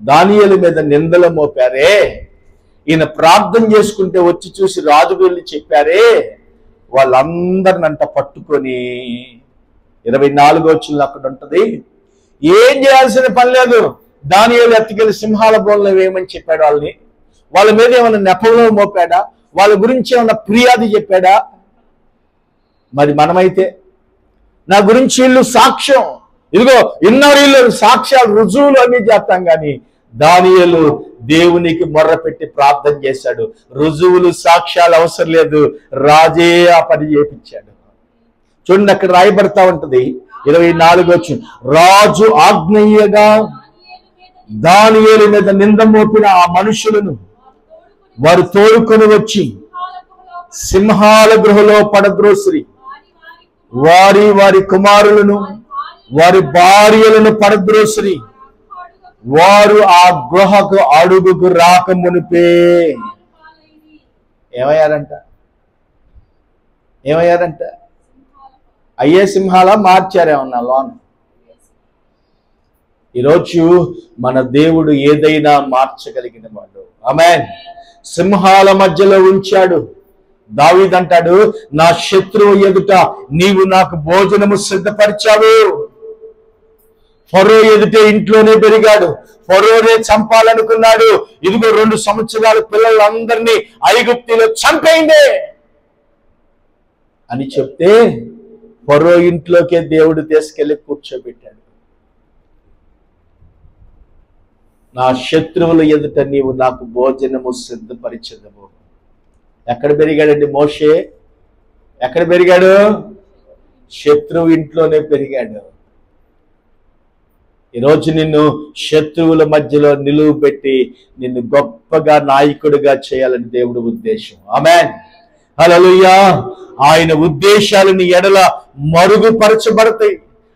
దానియేలు మీద నిందలు మోపారే. ఈయన ప్రార్థన చేసుకుంటే వచ్చి చూసి రాజు వెళ్ళి చెప్పారే. వాళ్ళందరినంట పట్టుకొని 24వ వచనంలో అక్కడ ఉంటది. ఏం చేయాల్సిన పని లేదు. దానియేలు ఎత్తుకెళ్ళి సింహాల బోన్లో వేయమని చెప్పాడు వాళ్ళని. వాళ్ళ మీద ఏమైనా నెపంలో మోపాడా? వాళ్ళ గురించి ఏమైనా ఫిర్యాదు చెప్పాడా? మరి మనమైతే నా గురించి వీళ్ళు సాక్ష్యం, ఇదిగో ఇన్నోరు వీళ్ళు సాక్ష్యాలు రుజువులు అన్ని చేస్తాం. కానీ దానియేలు దేవునికి మొర్ర పెట్టి ప్రార్థన చేశాడు. రుజువులు సాక్ష్యాలు అవసరం లేదు, రాజే ఆ పని చేపించాడు. చూడండి, అక్కడ రాయబడతా ఉంటది 24వ వచనం. రాజు ఆజ్ఞయ్యగా దానియేలు మీద నింద మోపిన ఆ మనుషులను వారు తోడుకొని వచ్చి సింహాల గృహలో పడద్రోసిరి. వారి వారి కుమారులను వారి భార్యలను పడద్రోసిరి. వారు ఆ గృహకు అడుగుకు రాక మునిపే ఏమయ్యారంట? అయ్యే సింహాల మార్చారేమన్నా లోన. ఈరోజు మన దేవుడు ఏదైనా మార్చగలిగిన వాడు. ఆమేన్. సింహాల మధ్యలో ఉంచాడు. దావీదు అంటాడు, నా శత్రువు ఎదుట నీవు నాకు భోజనము సిద్ధపరిచావు. ఫరో ఎదుటే ఇంట్లోనే పెరిగాడు. ఫరోనే చంపాలనుకున్నాడు. ఇదిగో 2 సంవత్సరాల పిల్లలందరినీ ఐగుప్తులో చంపేయండి అని చెప్తే ఫరో ఇంట్లోకే దేవుడు తీసుకెళ్లి కూర్చోబెట్టాడు. నా శత్రువుల ఎదుట నీవు నాకు భోజనము సిద్ధపరిచెదవు. ఎక్కడ పెరిగాడండి మోషే? ఎక్కడ పెరిగాడు? శత్రువు ఇంట్లోనే పెరిగాడు. ఈరోజు నిన్ను శత్రువుల మధ్యలో నిలువబెట్టి నిన్ను గొప్పగా నాయకుడిగా చేయాలని దేవుడి ఉద్దేశం. ఆమేన్, హల్లెలూయా. ఆయన ఉద్దేశాలని ఎడల మరుగుపరచబడతాయి.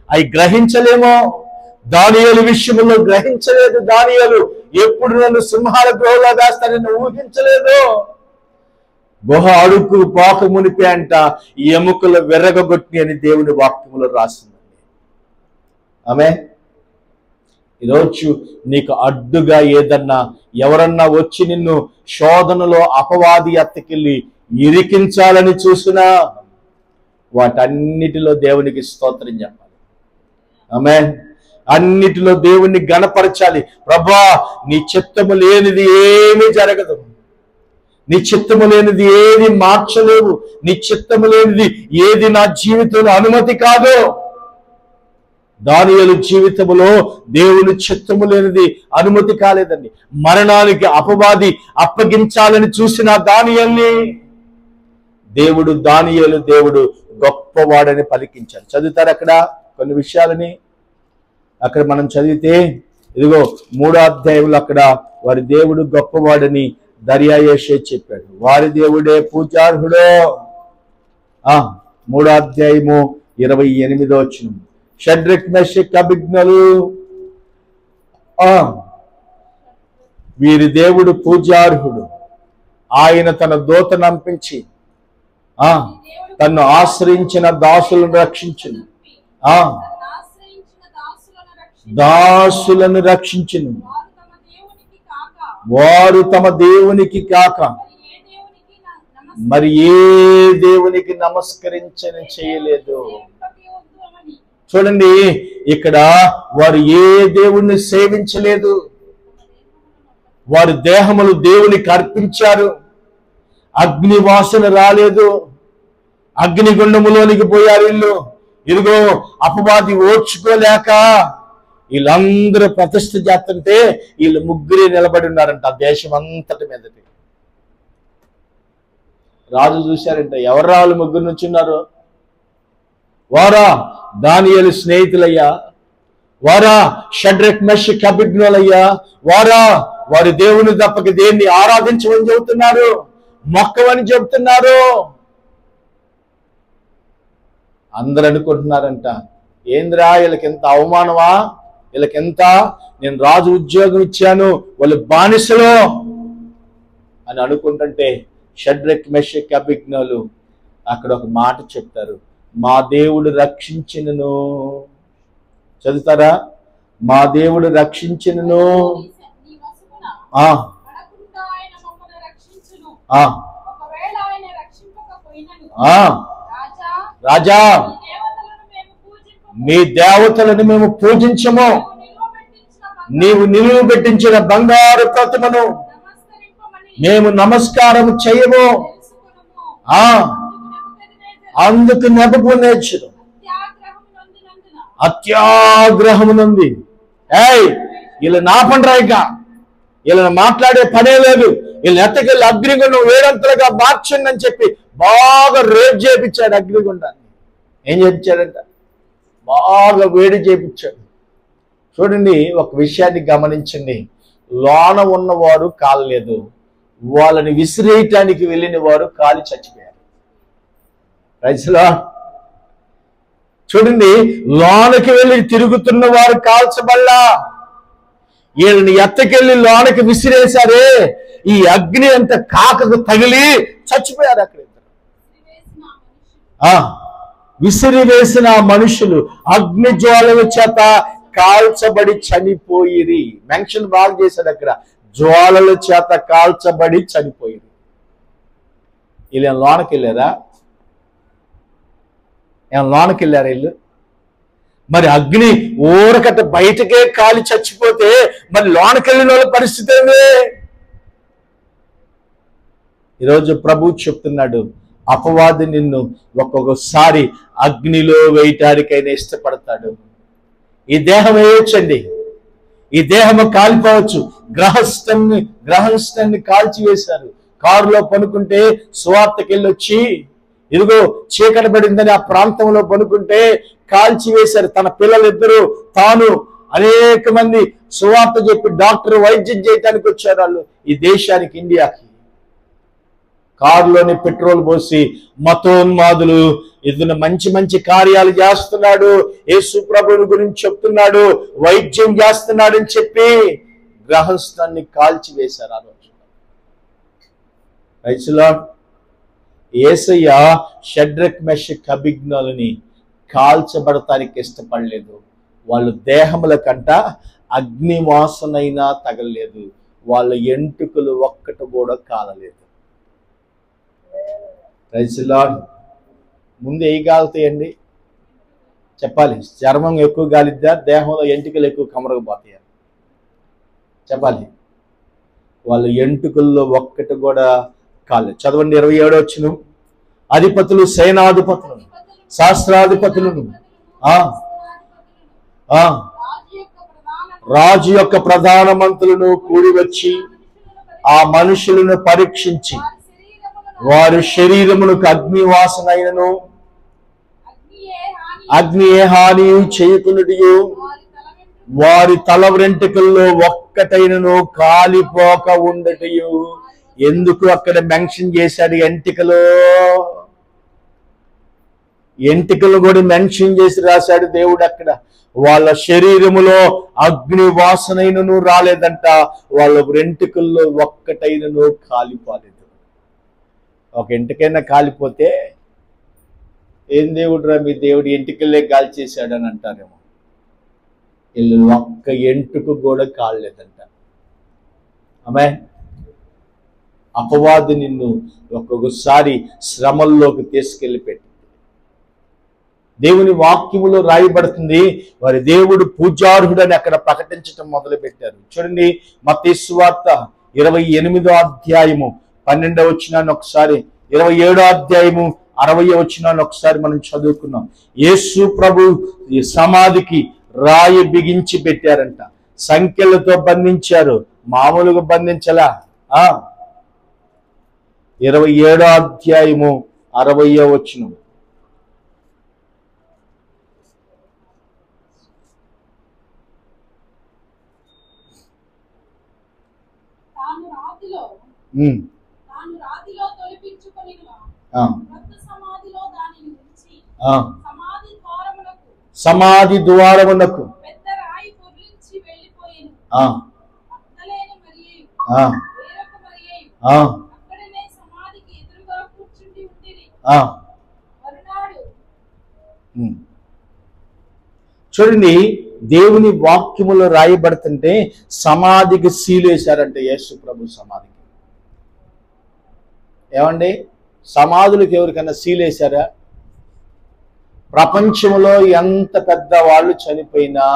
అవి గ్రహించలేమో. దానియేలు విషయంలో గ్రహించలేదు. దానియేలు ఎప్పుడు నన్ను సింహాల గృహంలో వేస్తానని ఊహించలేదు. గుహ అడుగు పాక మునిపే అంట ఎముకల విరగొట్టి అని దేవుని వాక్యములో రాసిందండి. ఆమేన్. ఈరోజు నీకు అడ్డుగా ఏదన్నా ఎవరన్నా వచ్చి నిన్ను శోధనలో అపవాది ఎత్తకెళ్ళి ఇరికించాలని చూసినా వాటన్నిటిలో దేవునికి స్తోత్రం చెప్పాలి. ఆమేన్. అన్నిటిలో దేవుణ్ణి గణపరచాలి. ప్రభా, నీ చిత్తము లేనిది ఏమీ జరగదు. నీ చిత్తము లేనిది ఏది మార్చలేవు. నీ చిత్తము లేనిది ఏది నా జీవితంలో అనుమతి కాదు. దానియేలు జీవితంలో దేవుని చిత్తము లేనిది అనుమతి కాలేదండి. మరణానికి అపవాది అప్పగించాలని చూసిన దానియేలుని దేవుడు గొప్పవాడని పలికించాడు. చదువుతారు అక్కడ కొన్ని విషయాలని. అక్కడ మనం చదివితే ఇదిగో 3వ అధ్యాయంలో అక్కడ వారి దేవుడు గొప్పవాడని దర్యాయేషే చెప్పాడు. వారి దేవుడే పూజార్హుడో. 3వ అధ్యాయము 28వ వచనం. షడ్రక్ మెషక్ అబేద్నెగోలు వీరి దేవుడు పూజార్హుడు. ఆయన తన దూతను పంపించి తన్ను ఆశ్రయించిన దాసులను రక్షించును. దాసులను రక్షించును. వారు తమ దేవునికి కాక మరి ఏ దేవునికి నమస్కరించని చేయలేదు. చూడండి, ఇక్కడ వారు ఏ దేవుణ్ణి సేవించలేదు. వారి దేహములు దేవునికి అర్పించారు. అగ్ని వాసన రాలేదు. అగ్నిగుండములోనికి పోయారు వీళ్ళు. ఇదిగో అపవాది ఓర్చుకోలేక వీళ్ళందరూ ప్రతిష్ఠ చేస్తుంటే వీళ్ళు ముగ్గురే నిలబడి ఉన్నారంట ఆ దేశం అంతటి మీదటి. రాజు చూశారంట, ఎవరు వాళ్ళు ముగ్గురు నుంచి ఉన్నారు? వారా దానియేలు స్నేహితులయ్యా, వారా షడ్రక్ మెషక్ అబేద్నెగోలయ్యా, వారా వారి దేవుని తప్పక దేన్ని ఆరాధించమని చెబుతున్నారు, మొక్కవని చెబుతున్నారు. అందరూ అనుకుంటున్నారంట, ఏంద్రా వీళ్ళకి ఎంత అవమానమా, వీళ్ళకెంత, నేను రాజు ఉద్యోగం ఇచ్చాను, వాళ్ళు బానిసలు అని అనుకుంటుంటే షడ్రక్ మెషక్ అబేద్నెగోలు అక్కడ ఒక మాట చెప్తారు, మా దేవుడు రక్షించినను. చదువుతారా? మా దేవుడు రక్షించినను. రాజా, నీ దేవతలను మేము పూజించము. నీవు నిలువ పెట్టించిన బంగారు ప్రతిమను మేము నమస్కారం చేయము. అందుకు నెబుకద్నెజరు అత్యాగ్రహము నుండి వీళ్ళు నా పండ్రాయిక, వీళ్ళని మాట్లాడే పనే లేదు, వీళ్ళని ఎత్తకెళ్ళి అగ్నిగుండం వేడంతలుగా మార్చండి అని చెప్పి బాగా రేపు చేపించాడు. అగ్నిగుండాన్ని ఏం చేపించాడంట? బాగా వేడి చేపించాడు. చూడండి, ఒక విషయాన్ని గమనించండి, లోన ఉన్నవారు కాలలేదు, వాళ్ళని విసిరేయటానికి వెళ్ళిన వారు కాలి చచ్చిపోయారు. రైతులా చూడండి, లోనకి వెళ్ళి తిరుగుతున్న వారు కాల్చబల్లా, వీళ్ళని ఎత్తకెళ్ళి లోనకి విసిరేశారే, ఈ అగ్ని అంత కాకకు తగిలి చచ్చిపోయారు. అక్కడ విసిరివేసిన మనుషులు అగ్ని జ్వాలల చేత కాల్చబడి చనిపోయిరి. మెన్షన్ బాగా చేశాడు అక్కడ, జ్వాలల చేత కాల్చబడి చనిపోయిరి. వీళ్ళు లోనకి వెళ్ళారా? ఏమైనా లోనకి వెళ్ళారా? వీళ్ళు మరి అగ్ని ఊరకట బయటకే కాలి చచ్చిపోతే మరి లోనకెళ్ళిన వాళ్ళ పరిస్థితి ఏమి? ఈరోజు ప్రభు చెప్తున్నాడు, అపవాది నిన్ను ఒక్కొక్కసారి అగ్నిలో వేయటానికైనా ఇష్టపడతాడు. ఈ దేహం వేయొచ్చండి, ఈ దేహము కాలిపోవచ్చు. గ్రహస్థాన్ని కాల్చివేశారు. కారులో పనుకుంటే సువార్తకి వెళ్ళొచ్చి ఇదిగో చీకటి పడిందని ఆ ప్రాంతంలో పనుకుంటే కాల్చివేశారు. తన పిల్లలిద్దరూ తాను అనేక మంది సువార్త చెప్పి డాక్టర్ వైద్యం చేయడానికి వచ్చారు వాళ్ళు ఈ దేశానికి, ఇండియాకి. కారులోని పెట్రోల్ పోసి మతోన్మాదులు ఏదైనా మంచి మంచి కార్యాలు చేస్తున్నాడు, యేసు ప్రభువుని గురించి చెప్తున్నాడు, వైద్యం చేస్తున్నాడు అని చెప్పి గ్రహస్థాన్ని కాల్చివేశారు ఆ రోజు. యేసయ్య షడ్రక్ మెషక్ అభిజ్ఞులని కాల్చబడటానికి ఇష్టపడలేదు. వాళ్ళు దేహముల కంట అగ్ని వాసనైనా తగలలేదు, వాళ్ళ ఎంటుకలు ఒక్కటి కూడా కాలలేదు. ముందు ఏ కాలుతాయండి చెప్పాలి? చర్మం ఎక్కువ గాలిద్దా, దేహంలో ఎంటుకలు ఎక్కువ కమరకపోతాయా చెప్పాలి? వాళ్ళ ఎంటుకల్లో ఒక్కటి కూడా కాలేదు. చదవండి 27వ వచనం. అధిపతులు, సేనాధిపతులను, శాస్త్రాధిపతులను, రాజు యొక్క ప్రధాన మంత్రులను కూడి వచ్చి ఆ మనుషులను పరీక్షించి వారి శరీరములకు అగ్ని వాసనైనను అగ్ని ఏ హాని చేయకున్నటియు వారి తల వెంట్రుకల్లో ఒక్కటైనను కాలిపోక ఉండటయు. ఎందుకు అక్కడ మెన్షన్ చేశాడు? ఎంటికలు కూడా మెన్షన్ చేసి రాశాడు దేవుడు అక్కడ. వాళ్ళ శరీరములో అగ్ని వాసనైనను రాలేదంట, వాళ్ళ వెంట్రుకల్లో ఒక్కటైనను కాలిపోలేదు. ఒక ఎంటికైనా కాలిపోతే ఏం దేవుడు రా మీ దేవుడు ఎంటికల్లే కాల్ చేశాడని అంటారేమో. వీళ్ళు ఒక్క ఎంటుకు కూడా కాలేదంట. ఆమె అపవాది నిన్ను ఒక్కొక్కసారి శ్రమల్లోకి తీసుకెళ్లి పెట్టి, దేవుని వాక్యములో రాయబడుతుంది వారి దేవుడు పూజార్హుడని అక్కడ ప్రకటించడం మొదలు పెట్టారు. చూడండి మత్తయి సువార్త 28వ అధ్యాయము 12వ వచనాన్ని ఒకసారి, 27వ అధ్యాయము 60వ వచనాన్ని ఒకసారి మనం చదువుకున్నాం. యేసు ప్రభు ఈ సమాధికి రాయి బిగించి పెట్టారంట, సంఖ్యలతో బంధించారు, మామూలుగా బంధించలా. 27వ అధ్యాయము 60వ వచనం. సమాధి ద్వారమునకు చూడండి దేవుని వాక్యములో రాయబడుతుంటే సమాధికి సీలేశారంటే యేసు ప్రభు సమాధికి. ఏమండి సమాధులకు ఎవరికైనా సీలేశారా? ప్రపంచంలో ఎంత పెద్ద వాళ్ళు చనిపోయినా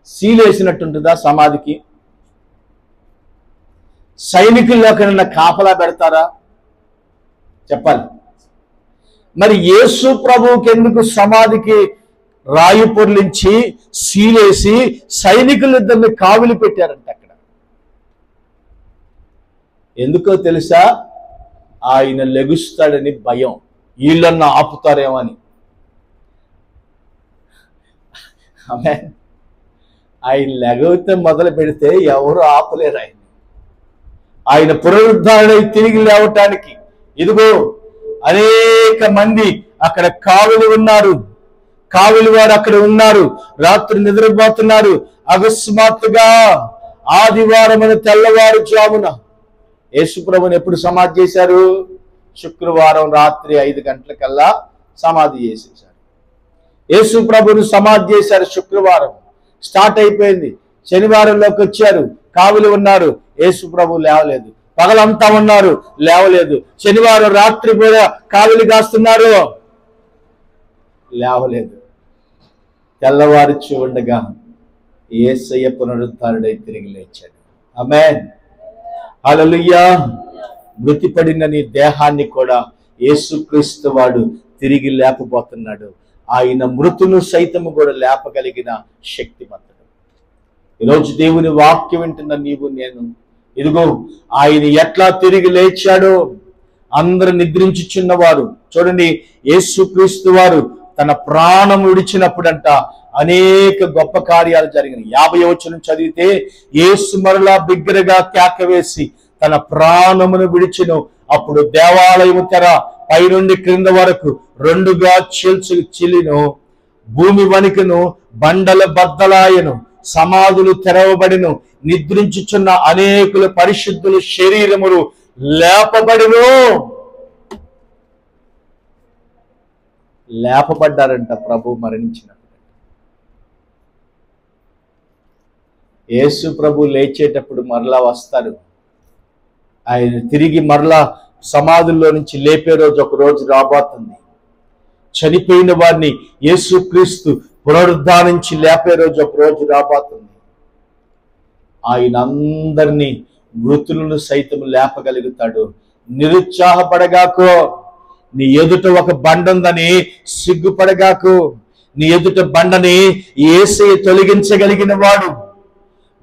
సీలేసినట్టుంటుందా సమాధికి? సైనికుల్లోకైనా కాపలా పెడతారా చెప్పాలి? మరి యేసు ప్రభువుకి ఎందుకు సమాధికి రాయి పొర్లించి సీలేసి సైనికులిద్దరిని కావిలి పెట్టారంట అక్కడ? ఎందుకో తెలుసా? ఆయన లెగుస్తాడని భయం, వీళ్ళన్నా ఆపుతారేమని. ఆయన లెగవితే మొదలు పెడితే ఎవరు ఆపలేరు ఆయన. ఆయన పునరుద్ధరణ తిరిగి లేవటానికి ఇదిగో అనేక మంది అక్కడ కావలి ఉన్నారు, కావలి వారు అక్కడ ఉన్నారు, రాత్రి నిద్రపోతున్నారు. అకస్మాత్తుగా ఆదివారం తెల్లవారుజామున యేసుప్రభుని ఎప్పుడు సమాధి చేశారు? శుక్రవారం రాత్రి 5 గంటలకల్లా సమాధి చేసేశారు. యేసుప్రభుని సమాధి చేశారు. శుక్రవారం స్టార్ట్ అయిపోయింది, శనివారంలోకి వచ్చారు, కావలి ఉన్నారు, యేసుప్రభు లేవలేదు. పగలంతా ఉన్నారు, లేవలేదు. శనివారం రాత్రి కూడా కావలి కాస్తున్నారు, లేవలేదు. తెల్లవారు చూడగా యేసయ్య పునరుద్ధారుడై తిరిగి లేచాడు. ఆమేన్. హల్లెలూయా. మృతిపడిన నీ దేహాన్ని కూడా యేసుక్రీస్తు వాడు తిరిగి లేపబోతున్నాడు. ఆయన మృతును సైతము కూడా లేపగలిగిన శక్తిమంతుడు. ఈరోజు దేవుని వాక్యం వింటున్న నీవు నేను, ఇదిగో ఆయన ఎట్లా తిరిగి లేచాడో. అందరు నిద్రించుచున్నవారు చూడండి, యేసుక్రీస్తు వారు తన ప్రాణం విడిచినప్పుడంట అనేక గొప్ప కార్యాలు జరిగినాయి. 50వ వచనం చదివితే, యేసు మరలా బిగ్గరగా కేక వేసి తన ప్రాణమును విడిచెను. అప్పుడు దేవాలయము తెర పైనుండి క్రింద వరకు రెండుగా చీలిను, భూమి వణికెను, బండల బద్దలాయను, సమాధులు తెరవబడిను, నిద్రించుచున్న అనేకుల పరిశుద్ధుల శరీరములు లేపబడిను. లేపబడ్డారంట ప్రభు మరణించినప్పుడు. యేసు ప్రభు లేచేటప్పుడు మరలా వస్తారు. ఆయన తిరిగి మరలా సమాధుల్లో నుంచి లేపే రోజు ఒక రోజు రాబోతుంది. చనిపోయిన వారిని యేసుక్రీస్తు పునరుద్ధారించి లేపే రోజు ఒక రోజు రాబోతుంది. ఆయన అందరినీ మృతులను సైతం లేపగలుగుతాడు. నిరుత్సాహపడగాకో. నీ ఎదుట ఒక బండ ఉందని సిగ్గుపడగాకు. నీ ఎదుట బండని యేసయ్య తొలగించగలిగిన వాడు.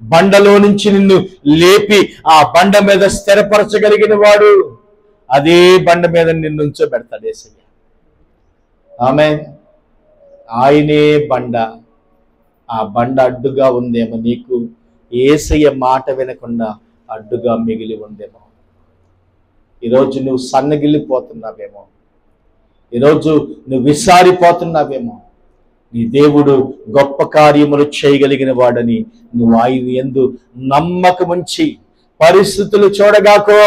బండలో నుంచి నిన్ను లేపి ఆ బండ మీద స్థిరపరచగలిగిన వాడు. అదే బండ మీద నిన్ను ఉంచబెడతాడు యేసయ్య. ఆమేన్. ఆయనే బండ. ఆ బండ అడ్డుగా ఉందేమో నీకు, యేసయ్య మాట వినకుండా అడ్డుగా మిగిలి ఉందేమో. ఈరోజు నువ్వు సన్నగిల్లిపోతున్నావేమో, ఈరోజు నువ్వు విసారిపోతున్నావేమో. నీ దేవుడు గొప్ప కార్యములు చేయగలిగిన వాడని నువ్వు ఆయన యందు నమ్మకముంచి పరిస్థితులు చూడగాకో.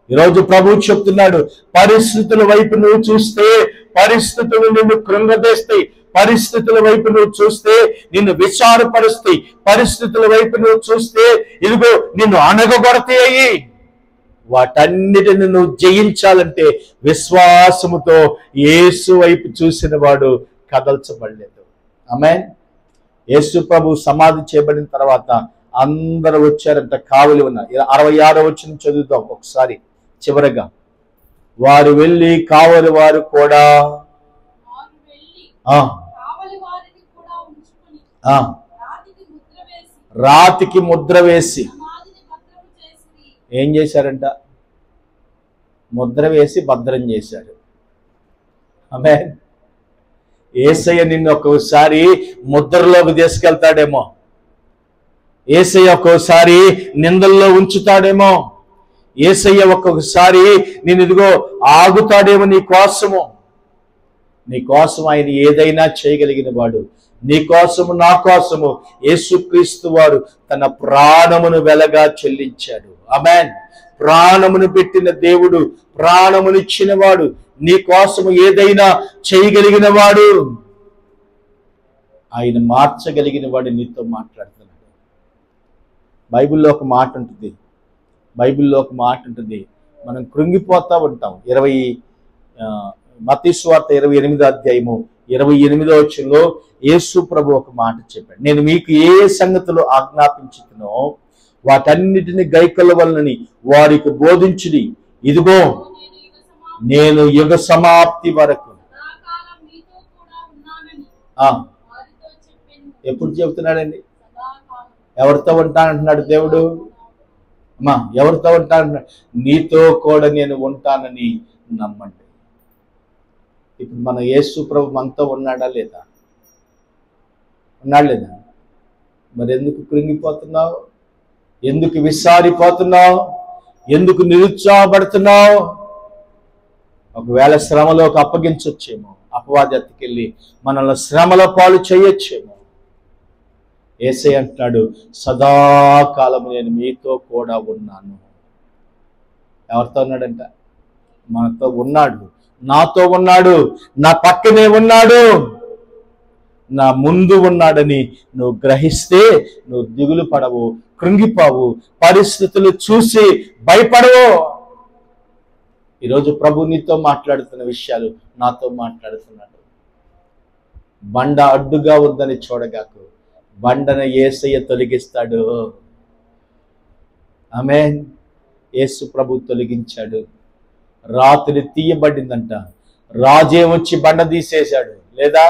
ఈరోజు ప్రభువు చెప్తున్నాడు, పరిస్థితుల వైపు నువ్వు చూస్తే పరిస్థితులు నిన్ను కృంగదీస్తాయి. పరిస్థితుల వైపు నువ్వు చూస్తే నిన్ను విచారపరుస్తాయి. పరిస్థితుల వైపు నువ్వు చూస్తే ఇదిగో నిన్ను అణగగొడతాయి. వాటన్నిటిని నువ్వు జయించాలంటే విశ్వాసముతో యేసు వైపు చూసిన వాడు కదల్చబడలేదు. ఆమేన్. యేసు ప్రభు సమాధి చేయబడిన తర్వాత అందరూ వచ్చారంట, కావలి ఉన్నారు. 66వ వచనం చదువుతాం ఒకసారి చివరగా. వారు వెళ్ళి కావలి వారు కూడా రాతికి ముద్ర వేసి ఏం చేశారంట? ముద్ర వేసి భద్రం చేశారు. ఆమేన్. యేసయ్య నిన్ను ఒక్కోసారి ముద్రలోకి తీసుకెళ్తాడేమో. యేసయ్య ఒక్కోసారి నిందల్లో ఉంచుతాడేమో. యేసయ్య ఒక్కొక్కసారి నేను ఇదిగో ఆగుతాడేమో నీ కోసము. నీ కోసం ఆయన ఏదైనా చేయగలిగిన వాడు. నీ కోసము నా కోసము యేసుక్రీస్తు వారు తన ప్రాణమును వెలగా చెల్లించాడు. ఆమేన్. ప్రాణమును పెట్టిన దేవుడు, ప్రాణమునిచ్చిన వాడు, నీ కోసము ఏదైనా చేయగలిగిన వాడు. ఆయన మార్చగలిగిన వాడు నీతో మాట్లాడుతున్నాడు. బైబిల్లో ఒక మాట ఉంటుంది, మనం కృంగిపోతా ఉంటాం. మత్తయి సువార్త 28వ అధ్యాయము 28వ వచనంలో యేసు ప్రభు ఒక మాట చెప్పాడు, నేను మీకు ఏ సంగతులు ఆజ్ఞాపించుతునో వాటన్నిటిని గైకొల్లవలనని వారికి బోధించుడి. ఇదిగో నేను యుగ సమాప్తి వరకు. ఎప్పుడు చెబుతున్నాడండి? ఎవరితో ఉంటానంటున్నాడు దేవుడు? అమ్మా, ఎవరితో ఉంటానంటున్నాడు? నీతో కూడా నేను ఉంటానని నమ్మండి. ఇప్పుడు మన యేసు ప్రభు మనతో ఉన్నాడా లేదా? ఉన్నాడు లేదా? మరి ఎందుకు కృంగిపోతున్నావు? ఎందుకు విసారిపోతున్నావు? ఎందుకు నిరుత్సాహపడుతున్నావు? ఒకవేళ శ్రమలోకి అప్పగించొచ్చేమో, అపవాది ఎత్తుకెళ్ళి మనల్ని శ్రమల పాలు చేయొచ్చేమో. యేసయ్య అంటున్నాడు, సదాకాలము నేను మీతో కూడా ఉన్నాను. ఎవరితో ఉన్నాడంట? మనతో ఉన్నాడు, నాతో ఉన్నాడు, నా పక్కనే ఉన్నాడు, నా ముందు ఉన్నాడని నువ్వు గ్రహిస్తే నువ్వు దిగులు పడవు, కృంగిపోవు, పరిస్థితులు చూసి భయపడవు. ఈరోజు ప్రభు నీతో మాట్లాడుతున్న విషయాలు నాతో మాట్లాడుతున్నాడు. బండ అడ్డుగా ఉందని చూడగాకు, బండను యేసయ్య తొలగిస్తాడు. ఆమేన్. యేసు ప్రభు తొలగించాడు. రాత్రి తీయబడిందంట. రాజే వచ్చి బండ తీసేశాడు. లేదా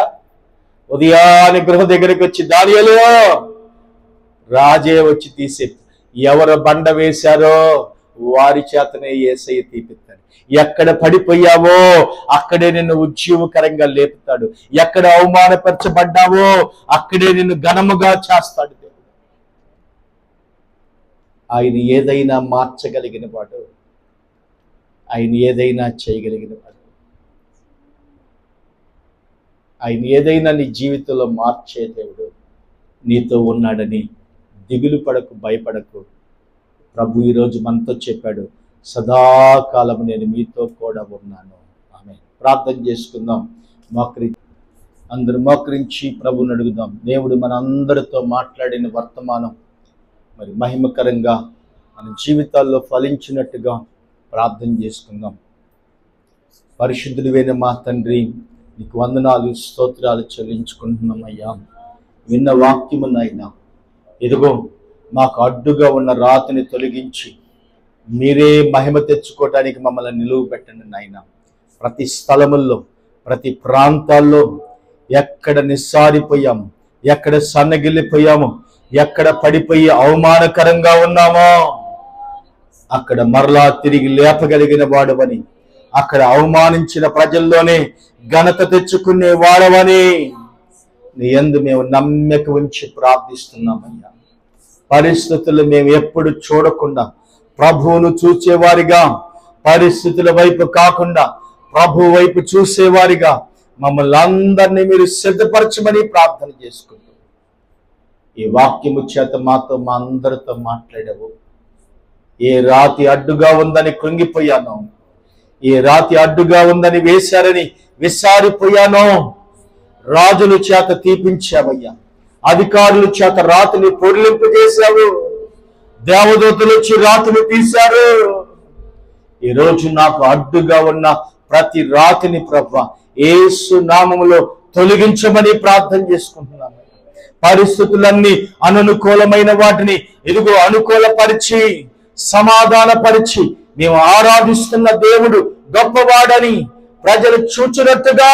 ఉదయాన్నే గృహ దగ్గరికి వచ్చి, దానియేలు, రాజే వచ్చి తీసే. ఎవరు బండ వేశారో వారి చేతనే యేసయ్య తీపిస్తాడు. ఎక్కడ పడిపోయావో అక్కడే నిన్ను ఉజ్జీవకరంగా లేపుతాడు. ఎక్కడ అవమానపరచబడ్డావో అక్కడే నిన్ను ఘనముగా చేస్తాడు. ఆయన ఏదైనా మార్చగలిగిన వాడు, ఆయన ఏదైనా చేయగలిగిన వాడు. ఆయన ఏదైనా నీ జీవితంలో మార్చే దేవుడు. నీతో ఉన్నాడని దిగులు పడకు, భయపడకు. ప్రభు ఈరోజు మనతో చెప్పాడు, సదాకాలం నేను మీతో కూడా ఉన్నాను. ఆమేన్. ప్రార్థన చేసుకుందాం. అందరూ మోకరించి ప్రభుని అడుగుదాం. దేవుడు మన అందరితో మాట్లాడిన వర్తమానం మరి మహిమకరంగా మన జీవితాల్లో ఫలించినట్టుగా ప్రార్థన చేసుకుందాం. పరిశుద్ధుడైన మా తండ్రి, నీకు వందనాలు, స్తోత్రాలు చెల్లించుకుంటున్నామయ్యా. విన్న వాక్యమునైనా ఇదిగో మాకు అడ్డుగా ఉన్న రాతిని తొలగించి మీరే మహిమ తెచ్చుకోవటానికి మమ్మల్ని నిలువ పెట్టండి నాయన. ప్రతి స్థలముల్లో, ప్రతి ప్రాంతాల్లో ఎక్కడ నిస్సారిపోయాము, ఎక్కడ సన్నగిల్లిపోయాము, ఎక్కడ పడిపోయి అవమానకరంగా ఉన్నామో అక్కడ మరలా తిరిగి లేపగలిగిన వాడవని, అక్కడ అవమానించిన ప్రజల్లోనే ఘనత తెచ్చుకునే వాడవని నీ యందు మేము నమ్మిక ఉంచి ప్రార్థిస్తున్నామయ్యా. పరిస్థితులు మేము ఎప్పుడు చూడకుండా ప్రభువును చూసేవారిగా, పరిస్థితుల వైపు కాకుండా ప్రభు వైపు చూసేవారిగా మమ్మల్ని అందరినీ మీరు సిద్ధపరచమని ప్రార్థన చేసుకుంటూ ఈ వాక్యము చేత మాతో, మా అందరితో మాట్లాడావు. ఏ రాతి అడ్డుగా ఉందని కృంగిపోయానో, ఏ రాతి అడ్డుగా ఉందని వేశారని విసారిపోయానో, రాజుల చేత తీపించావయ్యా. అధికారుల చేత రాతిని పొడిలింపు చేశావు. దేవదూతలు వచ్చి రాతిని తీశారు. ఈరోజు నాకు అడ్డుగా ఉన్న ప్రతి రాతిని ప్రభువా యేసు నామములో తొలగించమని ప్రార్థన చేసుకుంటున్నాను. పరిస్థితులన్నీ అననుకూలమైన వాటిని ఇదిగో అనుకూలపరిచి, సమాధానపరిచి, మేము ఆరాధిస్తున్న దేవుడు గొప్పవాడని ప్రజలు చూచినట్టుగా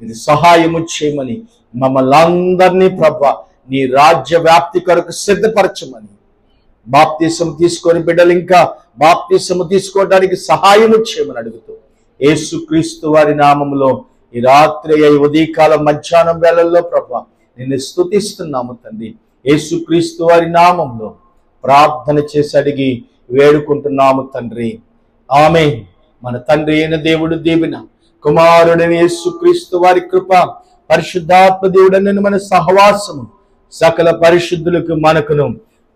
మీరు సహాయము చేయమని మమ్మల్ని అందరినీ ప్రభువా నీ రాజ్య వ్యాప్తి కొరకు సిద్ధపరచమని, బాప్తిసం తీసుకొని బిడ్డలు ఇంకా బాప్తిసము తీసుకోవడానికి సహాయము చేయమని అడుగుతూ యేసుక్రీస్తు వారి నామములో ఈ రాత్రి ఉదయకాలం మధ్యాహ్నం వేళల్లో ప్రభువా నిన్ను స్తుతిస్తున్నాము తండ్రి. యేసుక్రీస్తు వారి నామంలో ప్రార్థన చేసి అడిగి వేడుకుంటున్నాము తండ్రి. ఆమేన్. మన తండ్రి అయిన దేవుడు దీవెన, కుమారుడైన యేసుక్రీస్తు వారి కృప, పరిశుద్ధాత్మ దేవుడైన మన సహవాసము సకల పరిశుద్ధులకు మనకును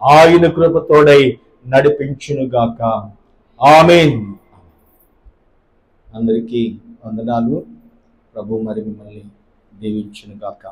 ఆయన కృప తోడై నడిపించునుగాక. ఆమేన్. అందరికీ వందనాలు. ప్రభు మరి మిమ్మల్ని దీవించునుగాక.